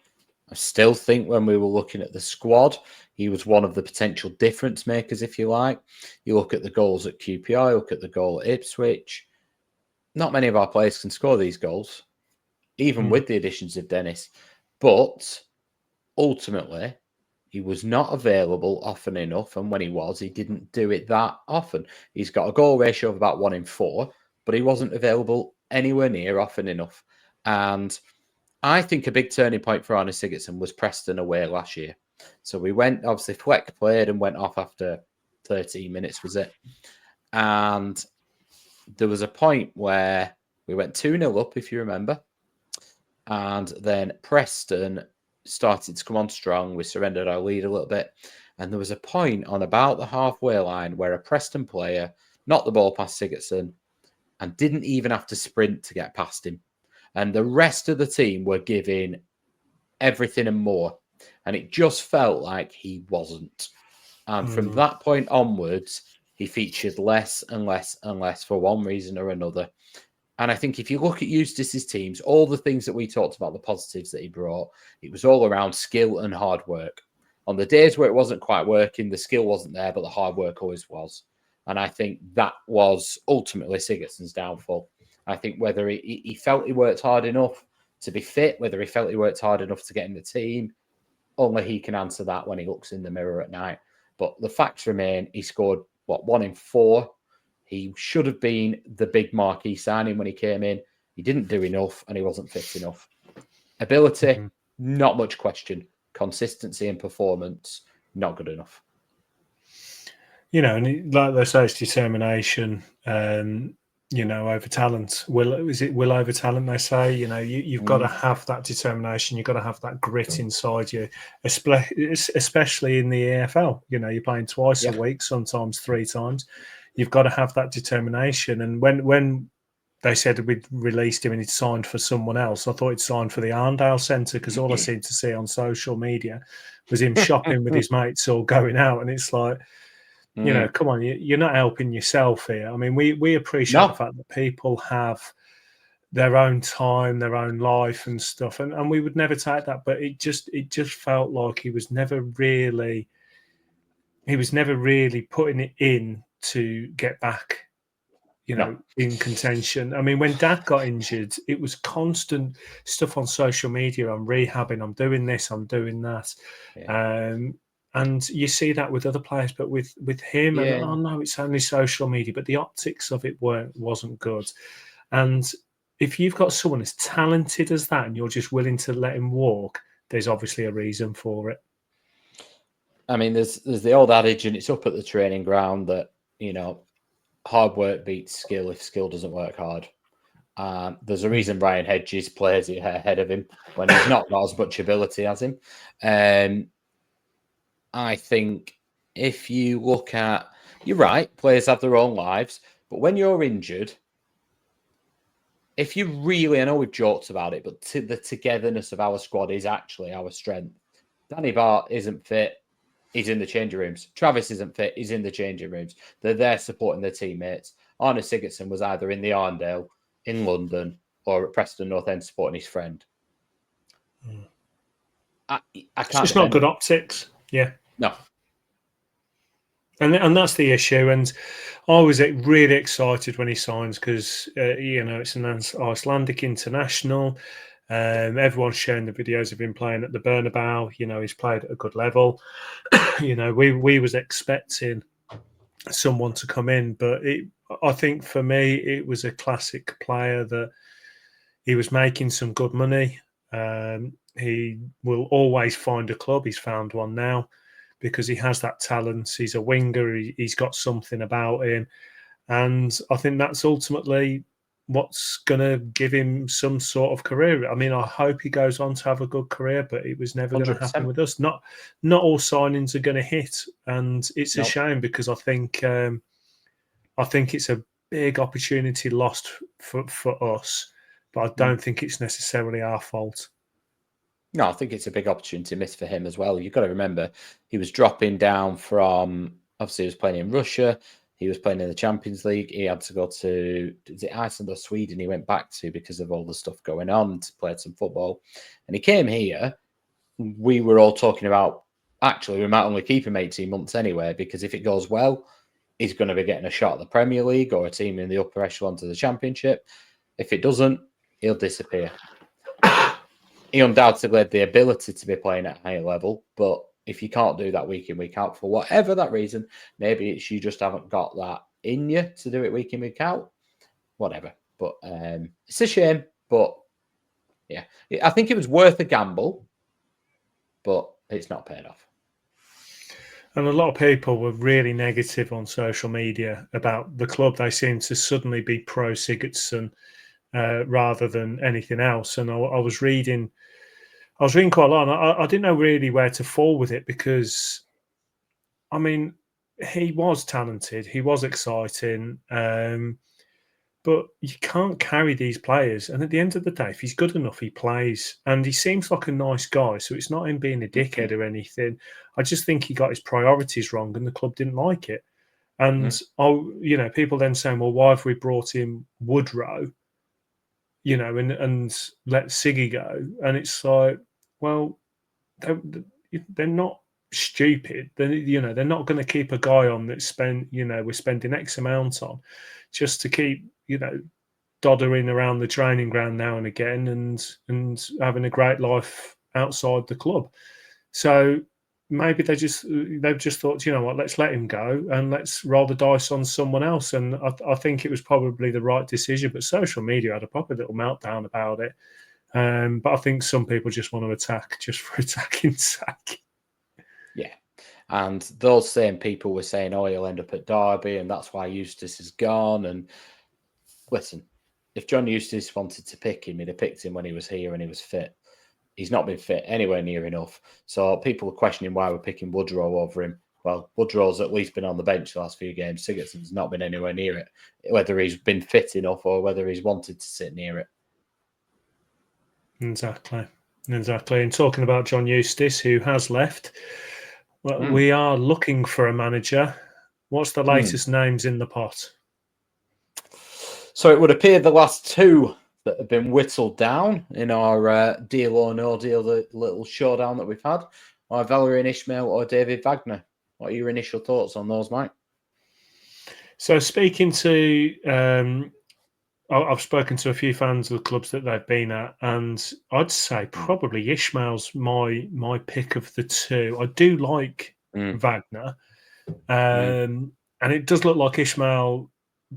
I still think when we were looking at the squad, he was one of the potential difference makers, if you like. You look at the goals at QPR, look at the goal at Ipswich. Not many of our players can score these goals, even with the additions of Dennis. But ultimately, he was not available often enough. And when he was, he didn't do it that often. He's got a goal ratio of about 1 in 4, but he wasn't available anywhere near often enough. And I think a big turning point for Arne Sigurdsson was Preston away last year. So we went, obviously, Fleck played and went off after 13 minutes, was it? And there was a point where we went 2-0 up, if you remember. And then Preston started to come on strong. We surrendered our lead a little bit. And there was a point on about the halfway line where a Preston player knocked the ball past Sigurdsson and didn't even have to sprint to get past him. And the rest of the team were giving everything and more. And it just felt like he wasn't. And from that point onwards, he featured less and less and less for one reason or another. And I think if you look at Eustace's teams, all the things that we talked about, the positives that he brought, it was all around skill and hard work. On the days where it wasn't quite working, the skill wasn't there, but the hard work always was. And I think that was ultimately Sigurdsson's downfall. I think whether he felt he worked hard enough to be fit, whether he felt he worked hard enough to get in the team, only he can answer that when he looks in the mirror at night. But the facts remain, he scored, 1 in 4. He should have been the big marquee signing when he came in. He didn't do enough and he wasn't fit enough. Ability, not much question. Consistency and performance, not good enough. And like they say, it's determination, over talent. Will over talent, they say? You've got to have that determination. You've got to have that grit inside you, especially in the EFL. You're playing twice a week, sometimes 3 times. You've got to have that determination. And when they said we'd released him and he'd signed for someone else, I thought he'd signed for the Arndale Centre, because all I seemed to see on social media was him shopping with his mates or going out. And it's like, come on, you're not helping yourself here. I mean, we appreciate the fact that people have their own time, their own life and stuff. And we would never take that. But it just felt like he was never really putting it in to get back, in contention. I mean, when Dad got injured, it was constant stuff on social media. I'm rehabbing, I'm doing this, I'm doing that. Yeah. And you see that with other players, but with him, and oh no, it's only social media. But the optics of it wasn't good. And if you've got someone as talented as that and you're just willing to let him walk, there's obviously a reason for it. I mean, there's the old adage, and it's up at the training ground, that, hard work beats skill if skill doesn't work hard. There's a reason Ryan Hedges plays ahead of him when he's not got as much ability as him. I think if you look at, you're right, players have their own lives, but when you're injured, if you really, I know we've joked about it, but the togetherness of our squad is actually our strength. Danny Bart isn't fit. he's in the changing rooms. Travis isn't fit, he's in the changing rooms. They're there supporting their teammates. Arne Sigurdsson was either in the Arndale, in London, or at Preston North End supporting his friend. I can't. It's just not good optics. Yeah. No. And that's the issue. And I was really excited when he signs because, it's an Icelandic international. Everyone's showing the videos of him playing at the Bernabeu. He's played at a good level. We was expecting someone to come in, but I think for me, it was a classic player that he was making some good money. He will always find a club. He's found one now because he has that talent. He's a winger. He's got something about him. And I think that's ultimately what's going to give him some sort of career. I mean, I hope he goes on to have a good career, but it was never going to happen with us. Not all signings are going to hit. And it's a shame because I think it's a big opportunity lost for us, but I don't think it's necessarily our fault. No, I think it's a big opportunity missed for him as well. You've got to remember, he was dropping down from, obviously he was playing in Russia, he was playing in the Champions League, he had to go to, is it Iceland or Sweden he went back to because of all the stuff going on to play some football. And he came here, we were all talking about, actually, we might only keep him 18 months anyway, because if it goes well, he's going to be getting a shot at the Premier League or a team in the upper echelon to the Championship. If it doesn't, he'll disappear. He undoubtedly had the ability to be playing at a higher level, but if you can't do that week in, week out, for whatever that reason, maybe it's you just haven't got that in you to do it week in, week out, whatever. But it's a shame, but yeah, I think it was worth a gamble, but it's not paid off. And a lot of people were really negative on social media about the club. They seemed to suddenly be pro Sigurdsson rather than anything else. And I was reading quite a lot, and I didn't know really where to fall with it because, I mean, he was talented, he was exciting, but you can't carry these players. And at the end of the day, if he's good enough, he plays. And he seems like a nice guy, so it's not him being a dickhead or anything. I just think he got his priorities wrong, and the club didn't like it. And people then saying, "Well, why have we brought in Woodrow?" And let Siggy go. And it's like, well, they're not stupid. They're not going to keep a guy on that we're spending X amount on just to keep, doddering around the training ground now and again and having a great life outside the club. So maybe they've just thought, let's let him go and let's roll the dice on someone else. And I think it was probably the right decision. But social media had a proper little meltdown about it. But I think some people just want to attack just for attacking sake. Yeah. And those same people were saying, oh, he'll end up at Derby and that's why Eustace is gone. And listen, if John Eustace wanted to pick him, he'd have picked him when he was here and he was fit. He's not been fit anywhere near enough. So people are questioning why we're picking Woodrow over him. Well, Woodrow's at least been on the bench the last few games. Sigurdsson's not been anywhere near it, whether he's been fit enough or whether he's wanted to sit near it. Exactly. And talking about John Eustace, who has left, we are looking for a manager. What's the latest names in the pot? So it would appear the last two that have been whittled down in our deal or no deal, the little showdown that we've had, are Valerian Ismael or David Wagner. What are your initial thoughts on those, Mike? So speaking to, I've spoken to a few fans of the clubs that they've been at, and I'd say probably Ismael's my pick of the two. I do like Wagner, and it does look like Ismael,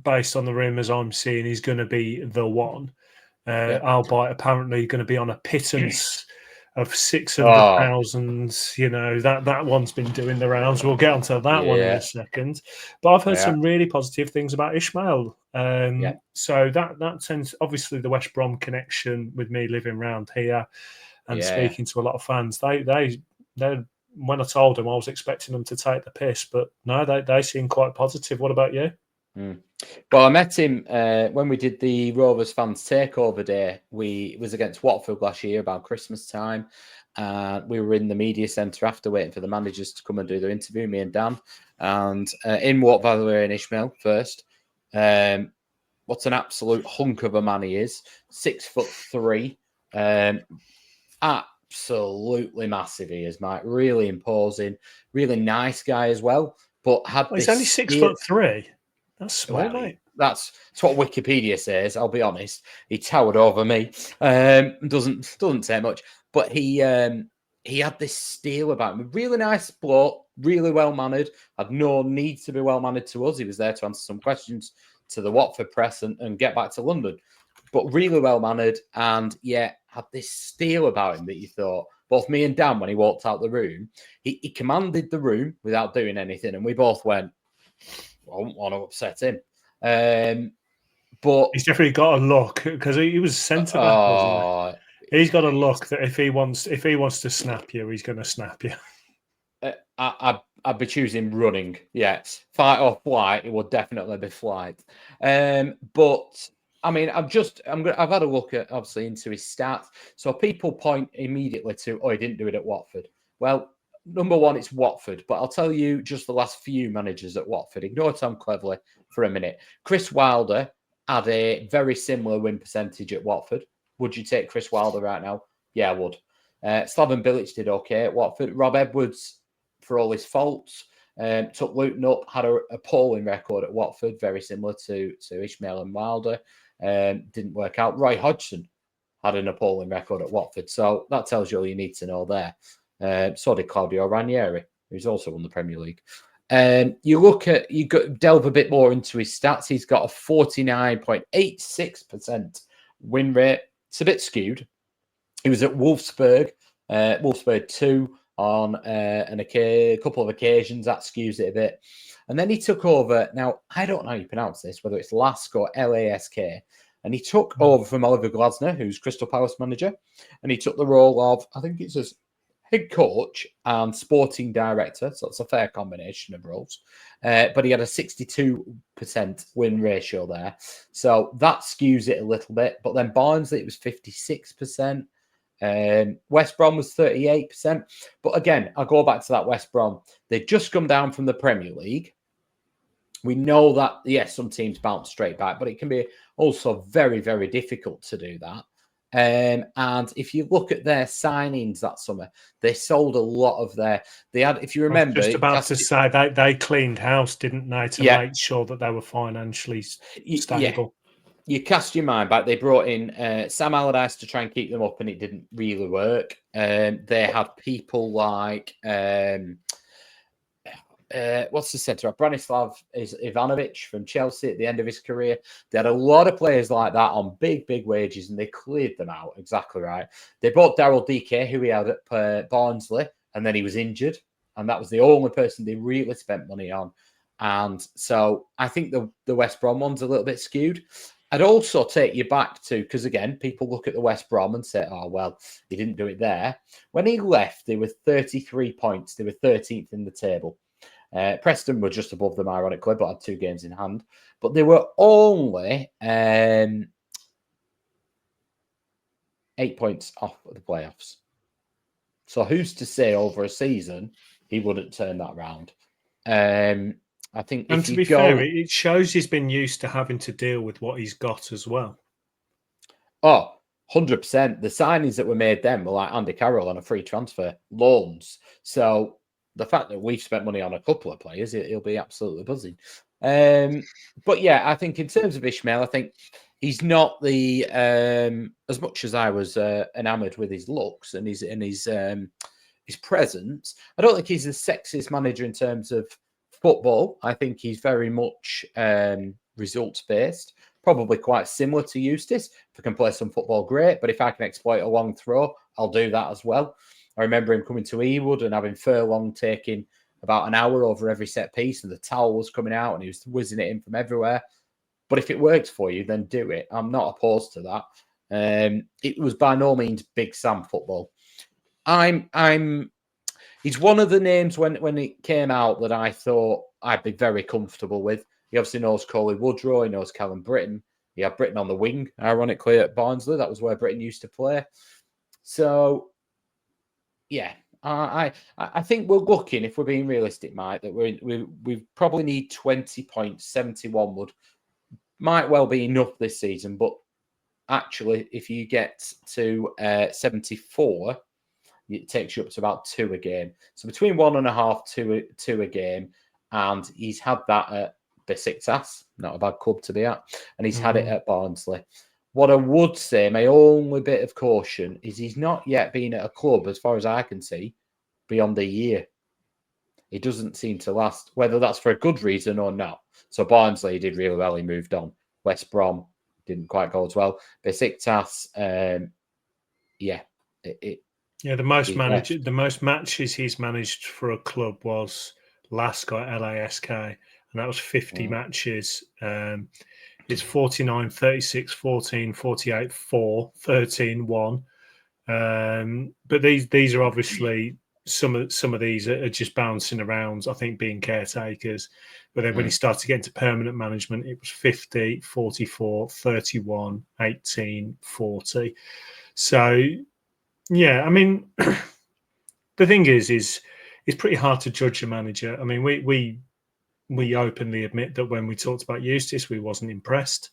based on the rumours I'm seeing, is going to be the one. Albeit apparently going to be on a pittance of 600,000. That one's been doing the rounds. We'll get onto that one in a second. But I've heard some really positive things about Ismael. So that tends, obviously, the West Brom connection with me living around here and speaking to a lot of fans. They when I told them, I was expecting them to take the piss, but no, they seem quite positive. What about you? Well, I met him when we did the Rovers Fans Takeover Day. We was against Watford last year about Christmas time, and we were in the media centre after, waiting for the managers to come and do their interview, me and Dan. And in walked Valerian Ismael first. What an absolute hunk of a man he is. 6'3". Absolutely massive he is, Mike. Really imposing. Really nice guy as well. But he's only 6'3". That's small, mate. That's what Wikipedia says. I'll be honest. He towered over me. Doesn't say much. But he had this steel about him. Really nice bloke. Really well mannered. Had no need to be well mannered to us. He was there to answer some questions to the Watford press and get back to London. But really well mannered, and had this steel about him that you thought. Both me and Dan, when he walked out the room, he commanded the room without doing anything, and we both went, I wouldn't want to upset him. But he's definitely got a look, because he was centre back, wasn't he? He's got a look that if he wants to snap you, he's going to snap you. I'd be choosing running. Yes, fight or flight. It would definitely be flight. But I mean, I've had a look at, obviously, into his stats. So people point immediately to, he didn't do it at Watford. Well, number one, it's Watford, but I'll tell you just the last few managers at Watford. Ignore Tom Cleverley for a minute. Chris Wilder had a very similar win percentage at Watford. Would you take Chris Wilder right now? Yeah, I would. Slaven Bilic did okay at Watford. Rob Edwards, for all his faults, took Luton up, had a appalling record at Watford, very similar to Ismael and Wilder. Didn't work out. Roy Hodgson had an appalling record at Watford. So that tells you all you need to know there. So did Claudio Ranieri, who's also won the Premier League. You delve a bit more into his stats. He's got a 49.86% win rate. It's a bit skewed. He was at Wolfsburg 2 on a couple of occasions. That skews it a bit. And then he took over. Now, I don't know how you pronounce this, whether it's Lask or Lask. And he took over from Oliver Glasner, who's Crystal Palace manager. And he took the role of, I think it's as head coach and sporting director. So it's a fair combination of roles. But he had a 62% win ratio there. So that skews it a little bit. But then Barnsley, it was 56%. West Brom was 38%. But again, I'll go back to that West Brom. They've just come down from the Premier League. We know that, yes, some teams bounce straight back, but it can be also very, very difficult to do that. And if you look at their signings that summer, they sold a lot of they had, if you remember... I was just about to say, they cleaned house, didn't they, to make sure that they were financially stable. You cast your mind back. They brought in Sam Allardyce to try and keep them up, and it didn't really work. They had people like what's the centre? Branislav Ivanovic from Chelsea at the end of his career. They had a lot of players like that on big wages, and they cleared them out. Exactly right. They bought Daryl DK, who he had at Barnsley, and then he was injured, and that was the only person they really spent money on. And so I think the West Brom one's a little bit skewed. I'd also take you back to, because again, people look at the West Brom and say, oh, well, he didn't do it there. When he left, they were 33 points. They were 13th in the table. Preston were just above them, ironically, but had 2 games in hand. But they were only 8 points off of the playoffs. So who's to say over a season he wouldn't turn that round? I think, and to be fair, it shows he's been used to having to deal with what he's got as well. Oh, 100%. The signings that were made then were like Andy Carroll on a free transfer, loans. So the fact that we've spent money on a couple of players, he'll be absolutely buzzing. But yeah, I think in terms of Ismael, I think he's not the as much as I was enamoured with his looks and his presence. I don't think he's the sexiest manager in terms of football. I think he's very much results based, probably quite similar to Eustace. If I can play some football, great. But if I can exploit a long throw, I'll do that as well. I remember him coming to Ewood and having Furlong taking about an hour over every set piece, and the towel was coming out and he was whizzing it in from everywhere. But if it works for you, then do it. I'm not opposed to that. It was by no means Big Sam football. He's one of the names when it came out that I thought I'd be very comfortable with. He obviously knows Coley Woodrow. He knows Callum Britton. He had Britton on the wing, ironically, at Barnsley. That was where Britton used to play. So yeah, I think we're looking, if we're being realistic, Mike, that we probably need 20 points. 71 might well be enough this season, but actually, if you get to 74, it takes you up to about 2 a game. So between 1.5, 2 a game, and he's had that at Besiktas, not a bad club to be at, and he's had it at Barnsley. What I would say, my only bit of caution, is he's not yet been at a club, as far as I can see, beyond a year. It doesn't seem to last, whether that's for a good reason or not. So Barnsley, he did really well. He moved on. West Brom didn't quite go as well. Besiktas, the most matches he's managed for a club was last guy LASK, and that was 50 matches. It's 49, 36, 14, 48, 4, 13, 1. But these are obviously some of these are just bouncing around, I think, being caretakers. But then when he started to get into permanent management, it was 50, 44, 31, 18, 40. So, yeah, I mean, the thing is it's pretty hard to judge a manager. I mean, we openly admit that when we talked about Eustace, we wasn't impressed.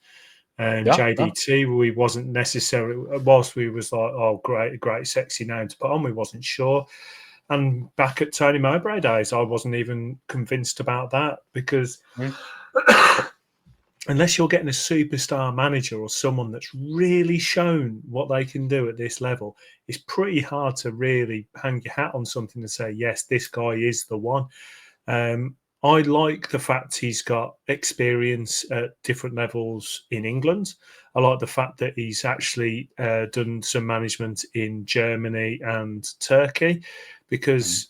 JDT, we wasn't necessarily, whilst we was like, oh, great, sexy name to put on, we wasn't sure. And back at Tony Mowbray days, I wasn't even convinced about that because unless you're getting a superstar manager or someone that's really shown what they can do at this level, it's pretty hard to really hang your hat on something and say, yes, this guy is the one. I like the fact he's got experience at different levels in England. I like the fact that he's actually done some management in Germany and Turkey because,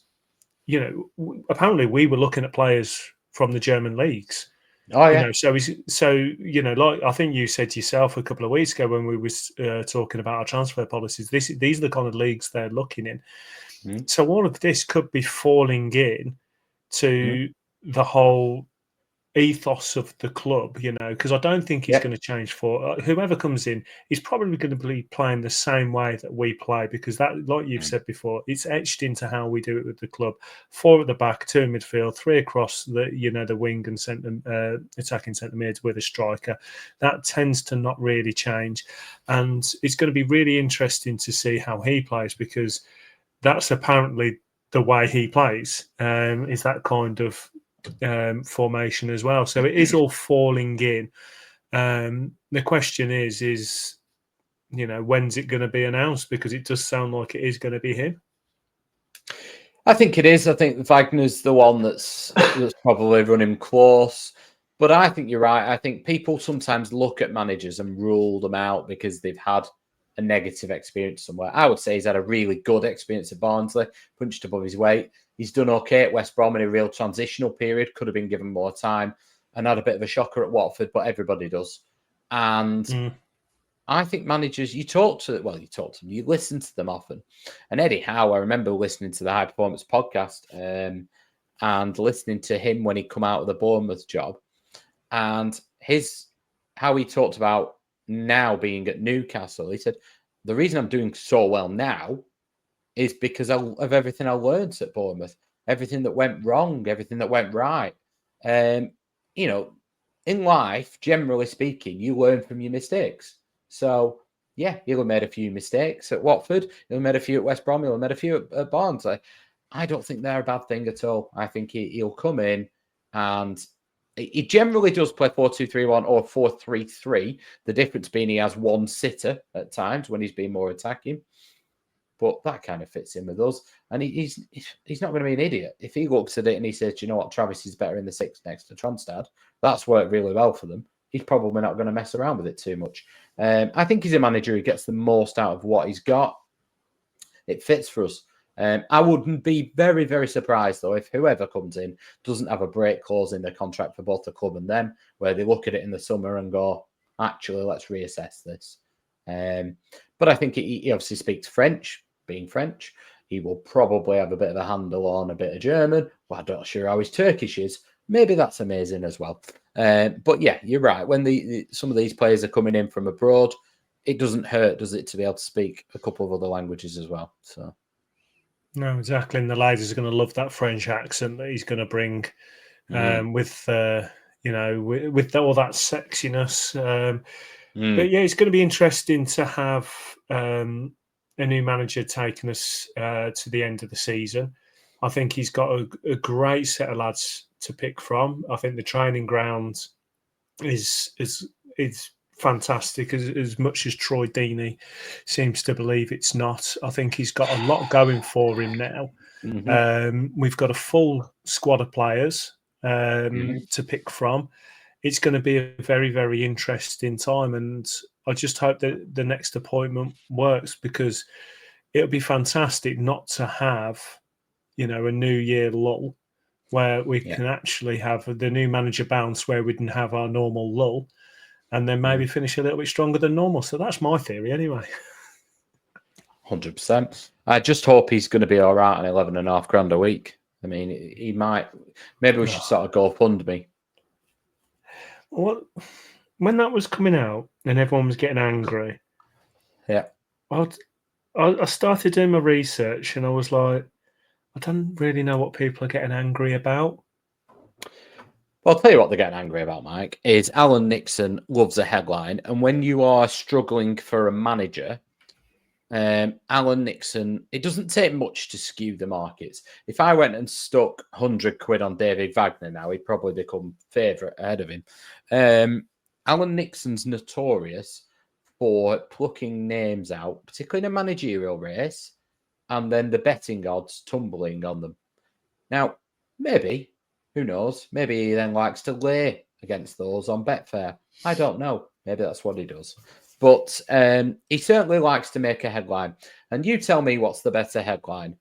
apparently we were looking at players from the German leagues. Oh, yeah. Like I think you said yourself a couple of weeks ago when we was talking about our transfer policies, these are the kind of leagues they're looking in. So all of this could be falling in to the whole ethos of the club, because I don't think he's going to change for whoever comes in. He's probably going to be playing the same way that we play because that, like you've said before, it's etched into how we do it with the club. 4 at the back, 2 in midfield, 3 across the wing and centre, attacking centre mid with a striker. That tends to not really change, and it's going to be really interesting to see how he plays because that's apparently the way he plays. Is that kind of formation as well. So it is all falling in. The question is when's it going to be announced? Because it does sound like it is going to be him. I think it is. I think Wagner's the one that's probably running close. But I think you're right. I think people sometimes look at managers and rule them out because they've had a negative experience somewhere. I would say he's had a really good experience at Barnsley, punched above his weight. He's done okay at West Brom in a real transitional period, could have been given more time, and had a bit of a shocker at Watford, but everybody does. And I think managers, you listen to them often. And Eddie Howe, I remember listening to the High Performance podcast and listening to him when he come out of the Bournemouth job, and how he talked about now being at Newcastle. He said, the reason I'm doing so well now is because of everything I learned at Bournemouth, everything that went wrong, everything that went right. In life, generally speaking, you learn from your mistakes. So, yeah, he'll have made a few mistakes at Watford. He'll have made a few at West Brom. He'll have made a few at Barnsley. I don't think they're a bad thing at all. I think he'll come in and he generally does play 4-2-3-1 or 4-3-3. The difference being he has one sitter at times when he's been more attacking. But that kind of fits in with us. And he's not going to be an idiot. If he looks at it and he says, you know what, Travis is better in the 6 next to Tronstad, that's worked really well for them. He's probably not going to mess around with it too much. I think he's a manager who gets the most out of what he's got. It fits for us. I wouldn't be very, very surprised, though, if whoever comes in doesn't have a break clause in their contract for both the club and them, where they look at it in the summer and go, actually, let's reassess this. But I think he obviously speaks French. Being French, he will probably have a bit of a handle on a bit of German. Well, I'm not sure how his Turkish is. Maybe that's amazing as well. But yeah, you're right. When some of these players are coming in from abroad, it doesn't hurt, does it, to be able to speak a couple of other languages as well? So, No, exactly. And the ladies are going to love that French accent that he's going to bring with all that sexiness. But yeah, it's going to be interesting to have a new manager taking us to the end of the season. I think he's got a great set of lads to pick from. I think the training ground is fantastic, as much as Troy Deeney seems to believe it's not. I think he's got a lot going for him now. We've got a full squad of players to pick from. It's going to be a very, very interesting time, and I just hope that the next appointment works, because it'll be fantastic not to have, a New Year lull where we can actually have the new manager bounce, where we didn't have our normal lull, and then maybe finish a little bit stronger than normal. So that's my theory anyway. 100%. I just hope he's going to be all right on 11.5 grand a week. I mean, he might. Maybe we should sort of go fund me. Well, when that was coming out and everyone was getting angry, I started doing my research, and I was like, I don't really know what people are getting angry about. Well, I'll tell you what they're getting angry about, Mike, is Alan Nixon loves a headline. And when you are struggling for a manager, Alan Nixon, it doesn't take much to skew the markets. If I went and stuck 100 quid on David Wagner now, he'd probably become favourite ahead of him. Alan Nixon's notorious for plucking names out, particularly in a managerial race, and then the betting odds tumbling on them. Now, maybe, who knows, maybe he then likes to lay against those on Betfair. I don't know. Maybe that's what he does. But he certainly likes to make a headline. And you tell me what's the better headline.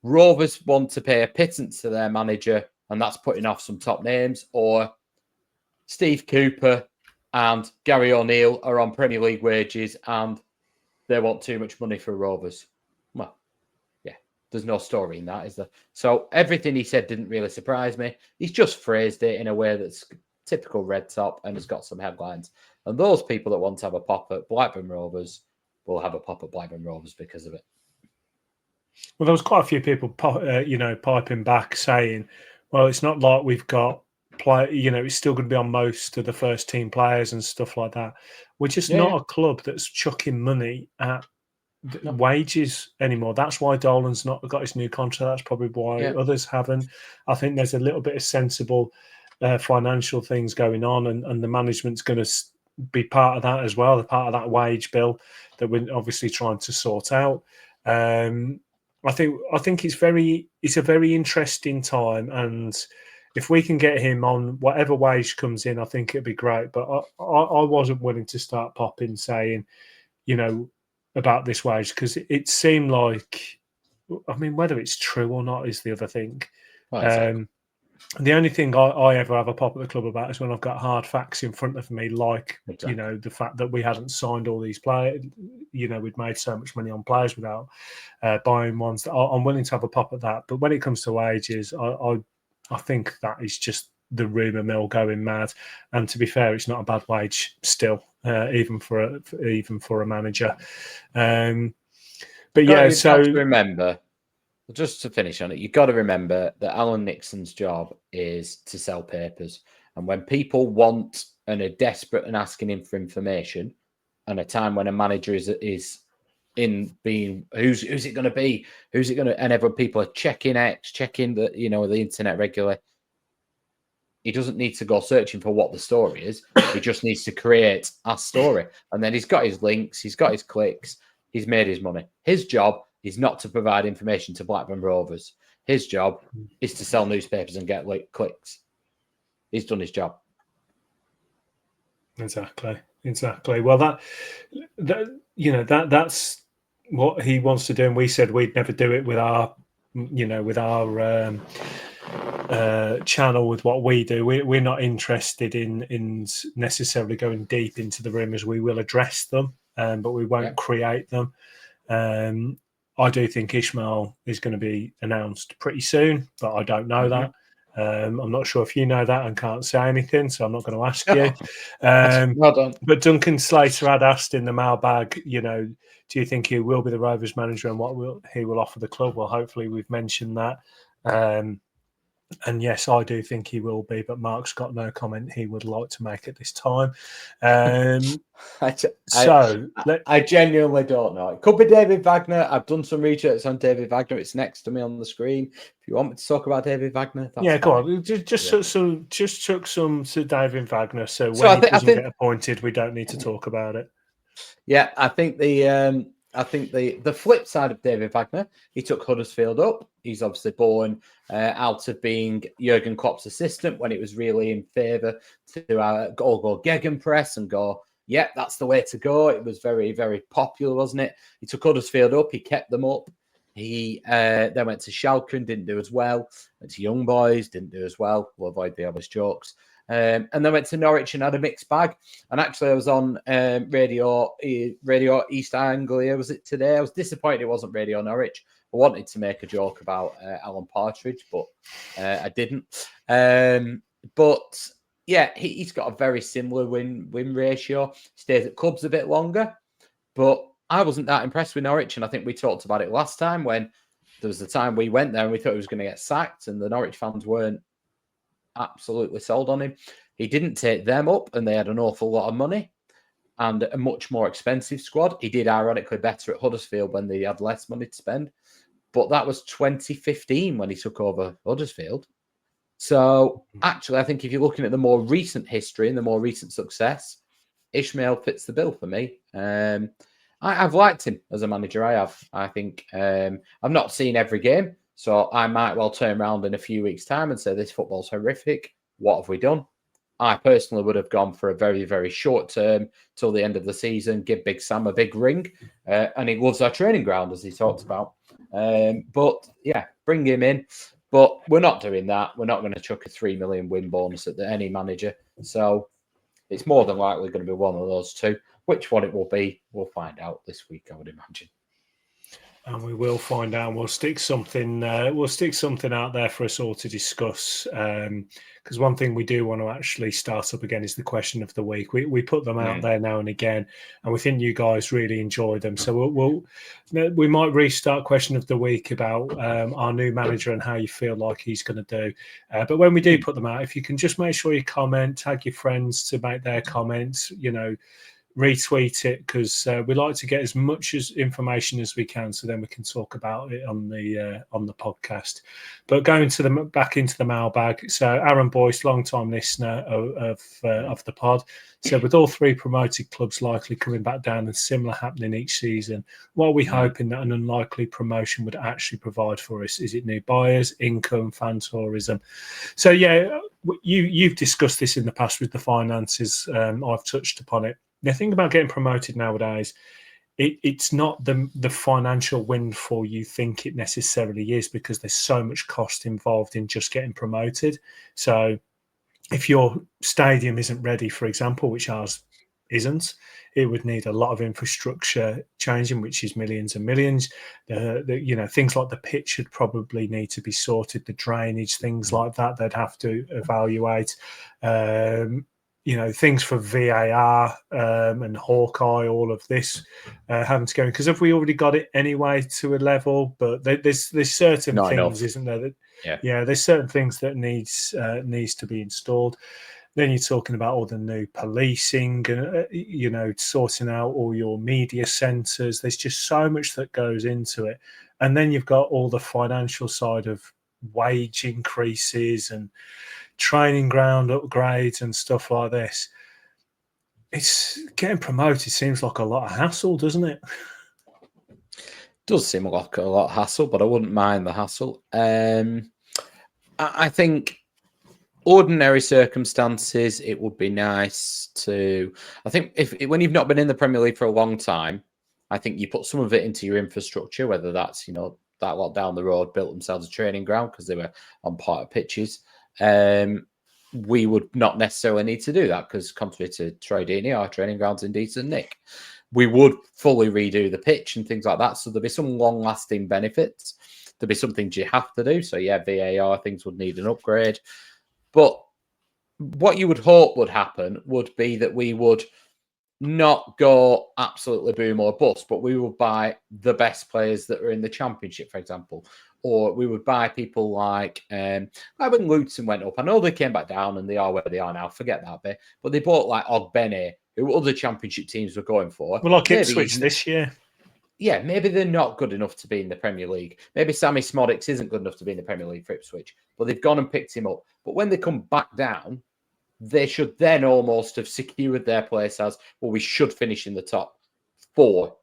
Rovers want to pay a pittance to their manager, and that's putting off some top names, or Steve Cooper and Gary O'Neill are on Premier League wages and they want too much money for Rovers. Well, yeah, there's no story in that, is there? So everything he said didn't really surprise me. He's just phrased it in a way that's typical Red Top and has got some headlines. And those people that want to have a pop at Blackburn Rovers will have a pop at Blackburn Rovers because of it. Well, there was quite a few people, piping back saying, well, it's not like we've got it's still going to be on most of the first team players and stuff like that. We're just not a club that's chucking money at wages anymore. That's why Dolan's not got his new contract. That's probably why others haven't. I think there's a little bit of sensible financial things going on, and the management's going to be part of that as well. They're part of that wage bill that we're obviously trying to sort out. I think it's a very interesting time, and if we can get him on whatever wage comes in, I think it'd be great. But I wasn't willing to start popping saying, about this wage, because it seemed like, I mean, whether it's true or not is the other thing. Well, exactly. The only thing I ever have a pop at the club about is when I've got hard facts in front of me, like, the fact that we hadn't signed all these players, we'd made so much money on players without buying ones. I'm willing to have a pop at that. But when it comes to wages, I think that is just the rumour mill going mad. And to be fair, it's not a bad wage still, even for a manager. But yeah, so to remember, just to finish on it, you've got to remember that Alan Nixon's job is to sell papers. And when people want and are desperate and asking him for information, and a time when a manager is in being, who's it going to be? Who's it going to? And everyone, people are checking the the internet regularly. He doesn't need to go searching for what the story is. He just needs to create a story, and then he's got his links, he's got his clicks, he's made his money. His job is not to provide information to Blackburn Rovers. His job is to sell newspapers and get clicks. He's done his job. Exactly. Well, that's what he wants to do, and we said we'd never do it with our channel, with what we do. We're not interested in necessarily going deep into the rumours. We will address them, but we won't create them. I do think Ismael is going to be announced pretty soon, but I don't know that. I'm not sure if you know that and can't say anything, so I'm not going to ask you. Well done. But Duncan Slater had asked in the mailbag, do you think he will be the Rovers manager and what he will offer the club? Well, hopefully we've mentioned that. And yes, I do think he will be, but Mark's got no comment he would like to make at this time. I genuinely don't know. It could be David Wagner. I've done some research on David Wagner. It's next to me on the screen. If you want me to talk about David Wagner, that's go on. Just chuck some to David Wagner. So when he doesn't get appointed, we don't need to talk about it. Yeah, I think the flip side of David Wagner, he took Huddersfield up. He's obviously born out of being Jurgen Klopp's assistant when it was really in favour to go gegenpress and go, yeah, that's the way to go. It was very, very popular, wasn't it? He took Huddersfield up. He kept them up. He then went to Schalke and didn't do as well. Went to Young Boys, didn't do as well. We'll avoid the obvious jokes. And then went to Norwich and had a mixed bag. And actually, I was on Radio East Anglia. Was it today? I was disappointed it wasn't Radio Norwich. I wanted to make a joke about Alan Partridge, but I didn't. But yeah, he's got a very similar win ratio. Stays at clubs a bit longer, but I wasn't that impressed with Norwich. And I think we talked about it last time when there was the time we went there and we thought he was going to get sacked, and the Norwich fans weren't absolutely sold on him. He didn't take them up, and they had an awful lot of money and a much more expensive squad. He did ironically better at Huddersfield when they had less money to spend, but that was 2015 when he took over Huddersfield. So actually, I think if you're looking at the more recent history and the more recent success, Ismael fits the bill for me. I've liked him as a manager. I think I've not seen every game, so I might well turn around in a few weeks' time and say this football's horrific. What have we done? I personally would have gone for a very, very short term till the end of the season, give Big Sam a big ring, and he loves our training ground, as he talked about. But yeah, bring him in. But we're not doing that. We're not going to chuck a 3 million win bonus at any manager. So it's more than likely going to be one of those two. Which one it will be, we'll find out this week, I would imagine. And we will find out. We'll stick something. We'll stick something out there for us all to discuss. Because one thing we do want to actually start up again is the question of the week. We put them out there now and again, and we think you guys really enjoy them. So we might restart question of the week about our new manager and how you feel like he's going to do. But when we do put them out, if you can just make sure you comment, tag your friends to make their comments. Retweet it, because we like to get as much information as we can, so then we can talk about it on the podcast. But going back into the mailbag, so Aaron Boyce, long-time listener of the pod, said with all three promoted clubs likely coming back down and similar happening each season, what are we hoping that an unlikely promotion would actually provide for us? Is it new buyers, income, fan tourism? So yeah, you've discussed this in the past with the finances. I've touched upon it. The thing about getting promoted nowadays, it's not the financial windfall you think it necessarily is, because there's so much cost involved in just getting promoted. So if your stadium isn't ready, for example, which ours isn't, it would need a lot of infrastructure changing, which is millions and millions. Things like the pitch should probably need to be sorted, the drainage, things like that, they'd have to evaluate. Things for VAR and Hawkeye, all of this having to go in, because have we already got it anyway to a level? But there's certain things, enough. Isn't there? That, there's certain things that needs to be installed. Then you're talking about all the new policing and sorting out all your media centres. There's just so much that goes into it, and then you've got all the financial side of wage increases and training ground upgrades and stuff like this. It's getting promoted seems like a lot of hassle, doesn't it? Does seem like a lot of hassle, but I wouldn't mind the hassle. I think ordinary circumstances, it would be nice to. I think when you've not been in the Premier League for a long time, I think you put some of it into your infrastructure, whether that's that lot down the road built themselves a training ground because they were on part of pitches. We would not necessarily need to do that because, contrary to Troy Deeney, our training ground's in decent nick. We would fully redo the pitch and things like that. So there'll be some long-lasting benefits. there'd be some things you have to do. So yeah, VAR things would need an upgrade. But what you would hope would happen would be that we would not go absolutely boom or bust, but we would buy the best players that are in the Championship, for example. Or we would buy people like when Luton went up. I know they came back down and they are where they are now. Forget that bit. But they bought like Ogbene, who other Championship teams were going for. Well, like Ipswich this year. Yeah, maybe they're not good enough to be in the Premier League. Maybe Sammy Smodics isn't good enough to be in the Premier League for Ipswich. But they've gone and picked him up. But when they come back down, they should then almost have secured their place as, well, we should finish in the top 4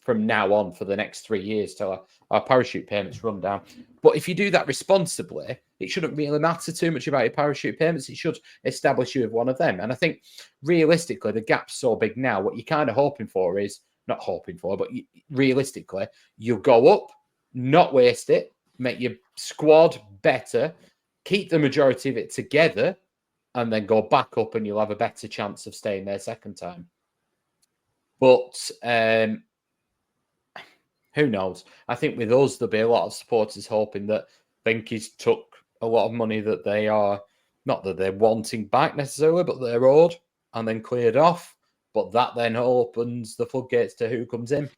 from now on for the next 3 years till our parachute payments run down. But if you do that responsibly, it shouldn't really matter too much about your parachute payments. It should establish you with one of them. And I think realistically, the gap's so big now, what you're kind of hoping for is, not hoping for, but realistically, you'll go up, not waste it, make your squad better, keep the majority of it together, and then go back up and you'll have a better chance of staying there second time. But who knows? I think with us, there'll be a lot of supporters hoping that Venky's took a lot of money that they are, not that they're wanting back necessarily, but they're owed and then cleared off. But that then opens the floodgates to who comes in.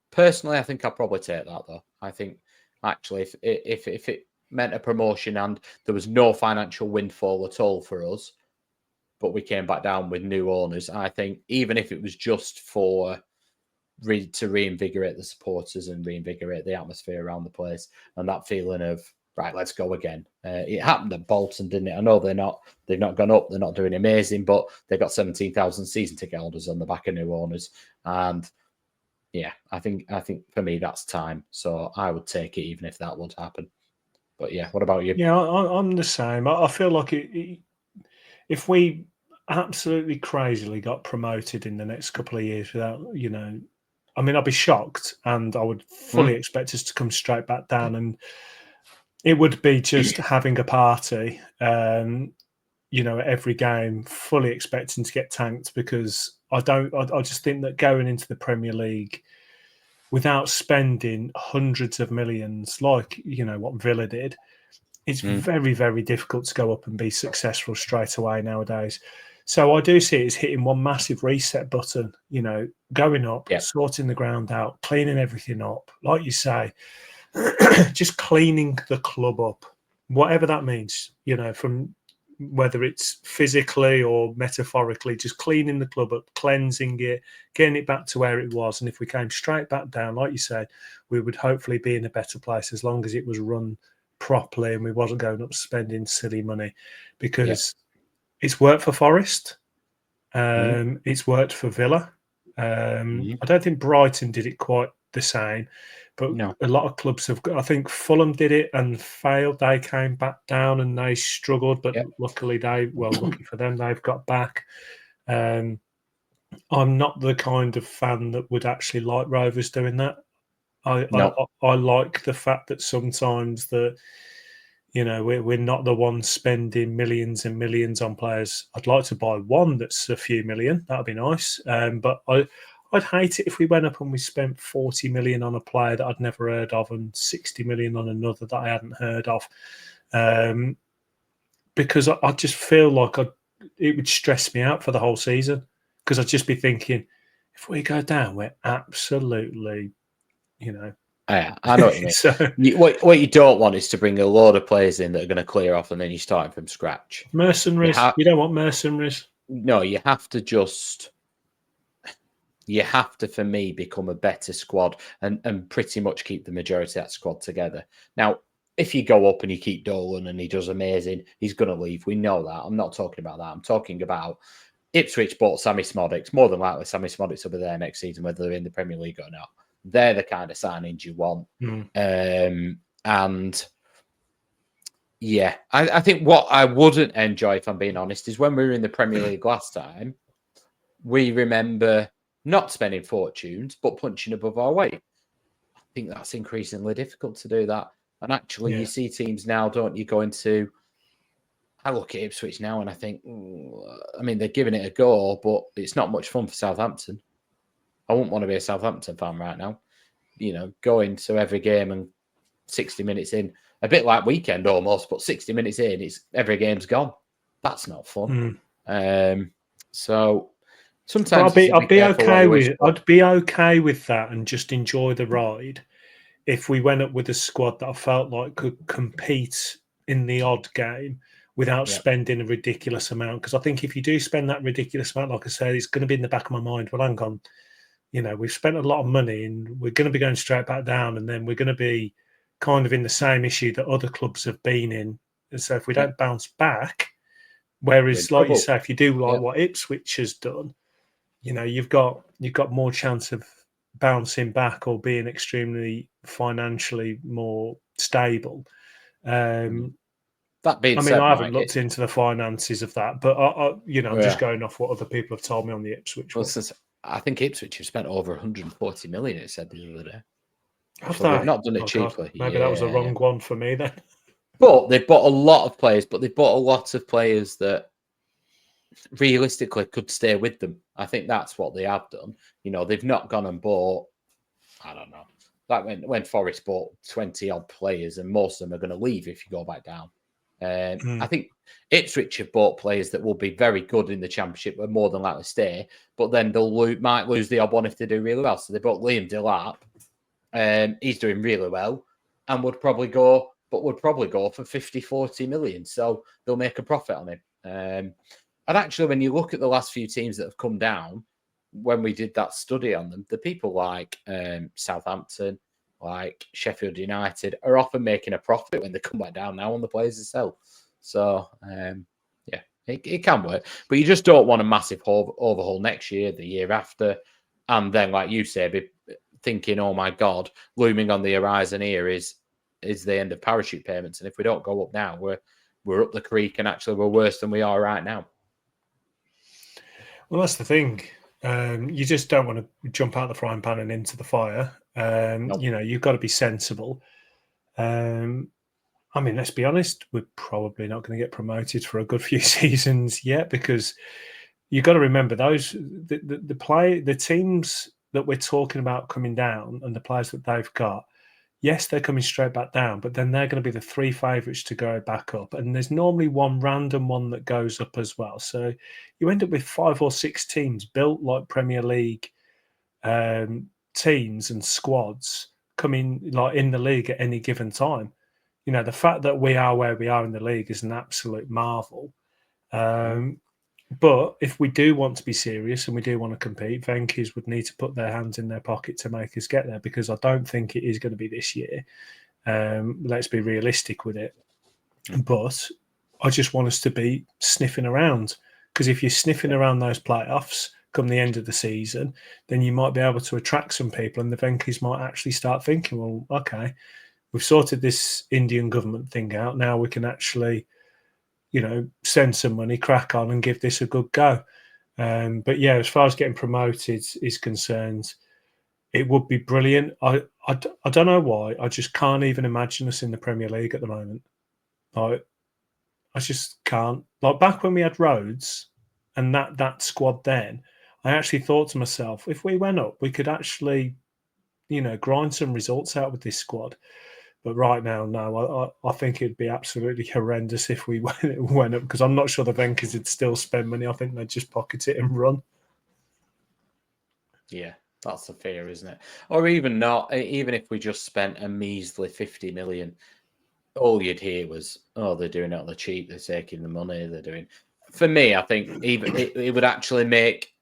Personally, I think I'll probably take that, though. I think, actually, if it meant a promotion and there was no financial windfall at all for us, but we came back down with new owners, I think even if it was just for to reinvigorate the supporters and reinvigorate the atmosphere around the place and that feeling of, right, let's go again. It happened at Bolton, didn't it? I know they've not gone up, they're not doing amazing, but they've got 17,000 season ticket holders on the back of new owners. And yeah, I think for me that's time. So I would take it even if that would happen. But yeah, what about you? Yeah, I'm the same. I feel like if we absolutely crazily got promoted in the next couple of years without, I mean, I'd be shocked, and I would fully expect us to come straight back down, and it would be just having a party, every game, fully expecting to get tanked, because I just think that going into the Premier League without spending hundreds of millions, like, what Villa did, it's very, very difficult to go up and be successful straight away nowadays. So I do see it as hitting one massive reset button, going up, sorting the ground out, cleaning everything up. Like you say, just cleaning the club up, whatever that means, from whether it's physically or metaphorically, just cleaning the club up, cleansing it, getting it back to where it was. And if we came straight back down, like you said, we would hopefully be in a better place as long as it was run properly and we wasn't going up spending silly money, because it's worked for Forest. It's worked for Villa. I don't think Brighton did it quite the same, but a lot of clubs have got, I think Fulham did it and failed. They came back down and they struggled, but luckily lucky for them, they've got back. I'm not the kind of fan that would actually like Rovers doing that. I like the fact that sometimes we're not the ones spending millions and millions on players. I'd like to buy one that's a few million. That'd be nice. But I'd hate it if we went up and we spent 40 million on a player that I'd never heard of and 60 million on another that I hadn't heard of. Because I just feel like it would stress me out for the whole season, because I'd just be thinking, if we go down, we're absolutely, Yeah, I know what you mean. So, what you don't want is to bring a load of players in that are going to clear off and then you're starting from scratch. Mercenaries. You don't want mercenaries. No, you have to, for me, become a better squad and pretty much keep the majority of that squad together. Now, if you go up and you keep Dolan and he does amazing, he's going to leave. We know that. I'm not talking about that. I'm talking about Ipswich bought Sammy Smodics. More than likely, Sammy Smodics will be there next season, whether they're in the Premier League or not. They're the kind of signings you want. And yeah, I think what I wouldn't enjoy, if I'm being honest, is when we were in the Premier League last time, we remember not spending fortunes, but punching above our weight. I think that's increasingly difficult to do that. And actually, you see teams now, don't you, going to... I look at Ipswich now and I think, I mean, they're giving it a go, but it's not much fun for Southampton. I wouldn't want to be a Southampton fan right now. going to every game and 60 minutes in, a bit like weekend almost, but 60 minutes in, it's every game's gone. That's not fun. So sometimes I'd be okay with that and just enjoy the ride if we went up with a squad that I felt like could compete in the odd game without spending a ridiculous amount. Because I think if you do spend that ridiculous amount, like I said, it's going to be in the back of my mind. Well, hang on, we've spent a lot of money and we're going to be going straight back down, and then we're going to be kind of in the same issue that other clubs have been in. And so if we don't bounce back, whereas like you say, if you do like what Ipswich has done, you've got more chance of bouncing back or being extremely financially more stable. That being said, I haven't looked into the finances of that, but I'm just going off what other people have told me on the Ipswich. I think Ipswich have spent over 140 million. It said the other day. They've not done it cheaply. Maybe that was the wrong one for me then. But they've bought a lot of players. But they've bought a lot of players that realistically could stay with them. I think that's what they have done. They've not gone and bought, I don't know, like when Forest bought 20 odd players, and most of them are going to leave if you go back down. I think Ipswich have bought players that will be very good in the Championship and more than likely stay, but then might lose the odd one if they do really well. So they bought Liam Delap. He's doing really well and would probably go for 50, 40 million. So they'll make a profit on him. And actually, when you look at the last few teams that have come down, when we did that study on them, the people like Southampton, like Sheffield United, are often making a profit when they come back down now on the players themselves. So, it can work. But you just don't want a massive overhaul next year, the year after. And then, like you say, be thinking, oh my God, looming on the horizon here is the end of parachute payments. And if we don't go up now, we're up the creek, and actually we're worse than we are right now. Well, that's the thing. You just don't want to jump out of the frying pan and into the fire. Nope. You've got to be sensible. Let's be honest, we're probably not going to get promoted for a good few seasons yet, because you've got to remember the teams that we're talking about coming down and the players that they've got. Yes, they're coming straight back down, but then they're going to be the three favourites to go back up. And there's normally one random one that goes up as well. So you end up with 5 or 6 teams built like Premier League teams and squads coming like in the league at any given time. The fact that we are where we are in the league is an absolute marvel. But if we do want to be serious and we do want to compete, Venky's would need to put their hands in their pocket to make us get there, because I don't think it is going to be this year. Let's be realistic with it. But I just want us to be sniffing around, because if you're sniffing around those playoffs come the end of the season, then you might be able to attract some people, and the Venky's might actually start thinking, well, okay, we've sorted this Indian government thing out. Now we can actually send some money, crack on, and give this a good go. But yeah, as far as getting promoted is concerned, it would be brilliant. I don't know why. I just can't even imagine us in the Premier League at the moment. I just can't. Like back when we had Rhodes and that squad then, I actually thought to myself, if we went up, we could actually, grind some results out with this squad. But right now, no, I think it'd be absolutely horrendous if we went up, because I'm not sure the Venkers would still spend money. I think they'd just pocket it and run. Yeah, that's the fear, isn't it? Or even not, even if we just spent a measly 50 million, all you'd hear was, oh, they're doing it on the cheap, they're taking the money, they're doing... For me, I think even it would actually make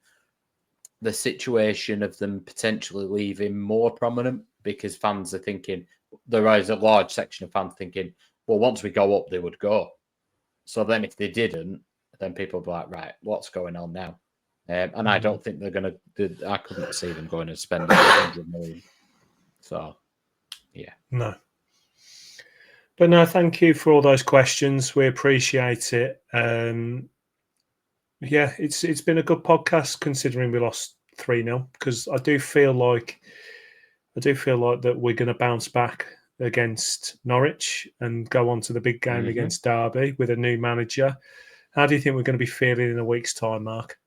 the situation of them potentially leaving more prominent, because fans are thinking... There is a large section of fans thinking, well, once we go up, they would go. So then if they didn't, then people would be like, right, what's going on now? And I don't think they're going to... I couldn't see them going to spend 100 million. So, yeah. No. But no, thank you for all those questions. We appreciate it. Yeah, it's been a good podcast considering we lost 3-0, because I do feel like that we're going to bounce back against Norwich and go on to the big game against Derby with a new manager. How do you think we're going to be feeling in a week's time, Mark?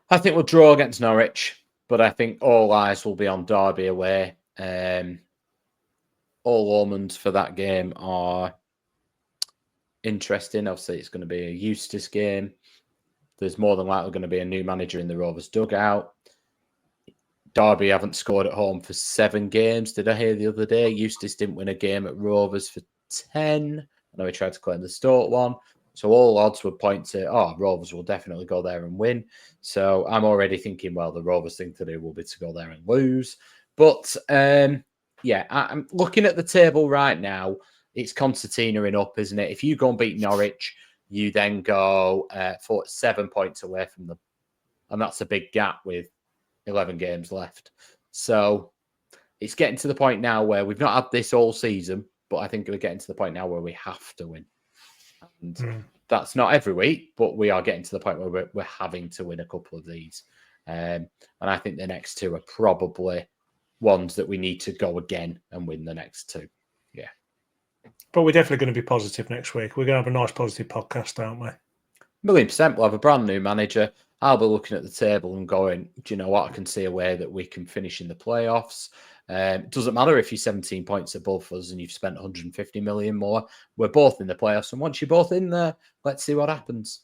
I think we'll draw against Norwich. But I think all eyes will be on Derby away. All omens for that game are interesting. Obviously, it's going to be a Eustace game. There's more than likely going to be a new manager in the Rovers dugout. Derby haven't scored at home for 7 games. Did I hear the other day? Eustace didn't win a game at Rovers for 10. I know he tried to claim the Stoke one. So all odds would point to, Rovers will definitely go there and win. So I'm already thinking, well, the Rovers thing to do will be to go there and lose. But I'm looking at the table right now. It's concertina up, isn't it? If you go and beat Norwich, you then go 7 points away from them. And that's a big gap with 11 games left. So it's getting to the point now where we've not had this all season, but I think we're getting to the point now where we have to win. And that's not every week, but we are getting to the point where we're having to win a couple of these. And I think the next 2 are probably ones that we need to go again and win the next 2. Yeah. But we're definitely going to be positive next week. We're going to have a nice positive podcast, aren't we? 1,000,000%. We'll have a brand new manager. I'll be looking at the table and going, do you know what? I can see a way that we can finish in the playoffs. It doesn't matter if you're 17 points above us and you've spent 150 million more. We're both in the playoffs. And once you're both in there, let's see what happens.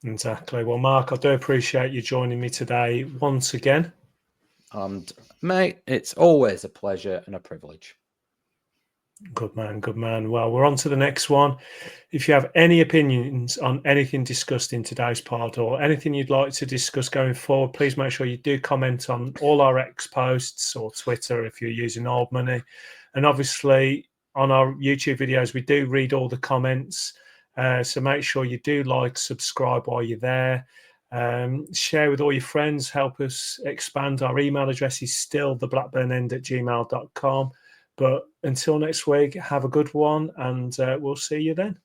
Exactly. Well, Mark, I do appreciate you joining me today once again. And, mate, it's always a pleasure and a privilege. Good man, good man. Well, we're on to the next one. If you have any opinions on anything discussed in today's pod or anything you'd like to discuss going forward, please make sure you do comment on all our X posts or Twitter if you're using old money. And obviously on our YouTube videos, we do read all the comments. So make sure you do like, subscribe while you're there. Share with all your friends, help us expand. Our email address is still theblackburnend@gmail.com. But until next week, have a good one, and we'll see you then.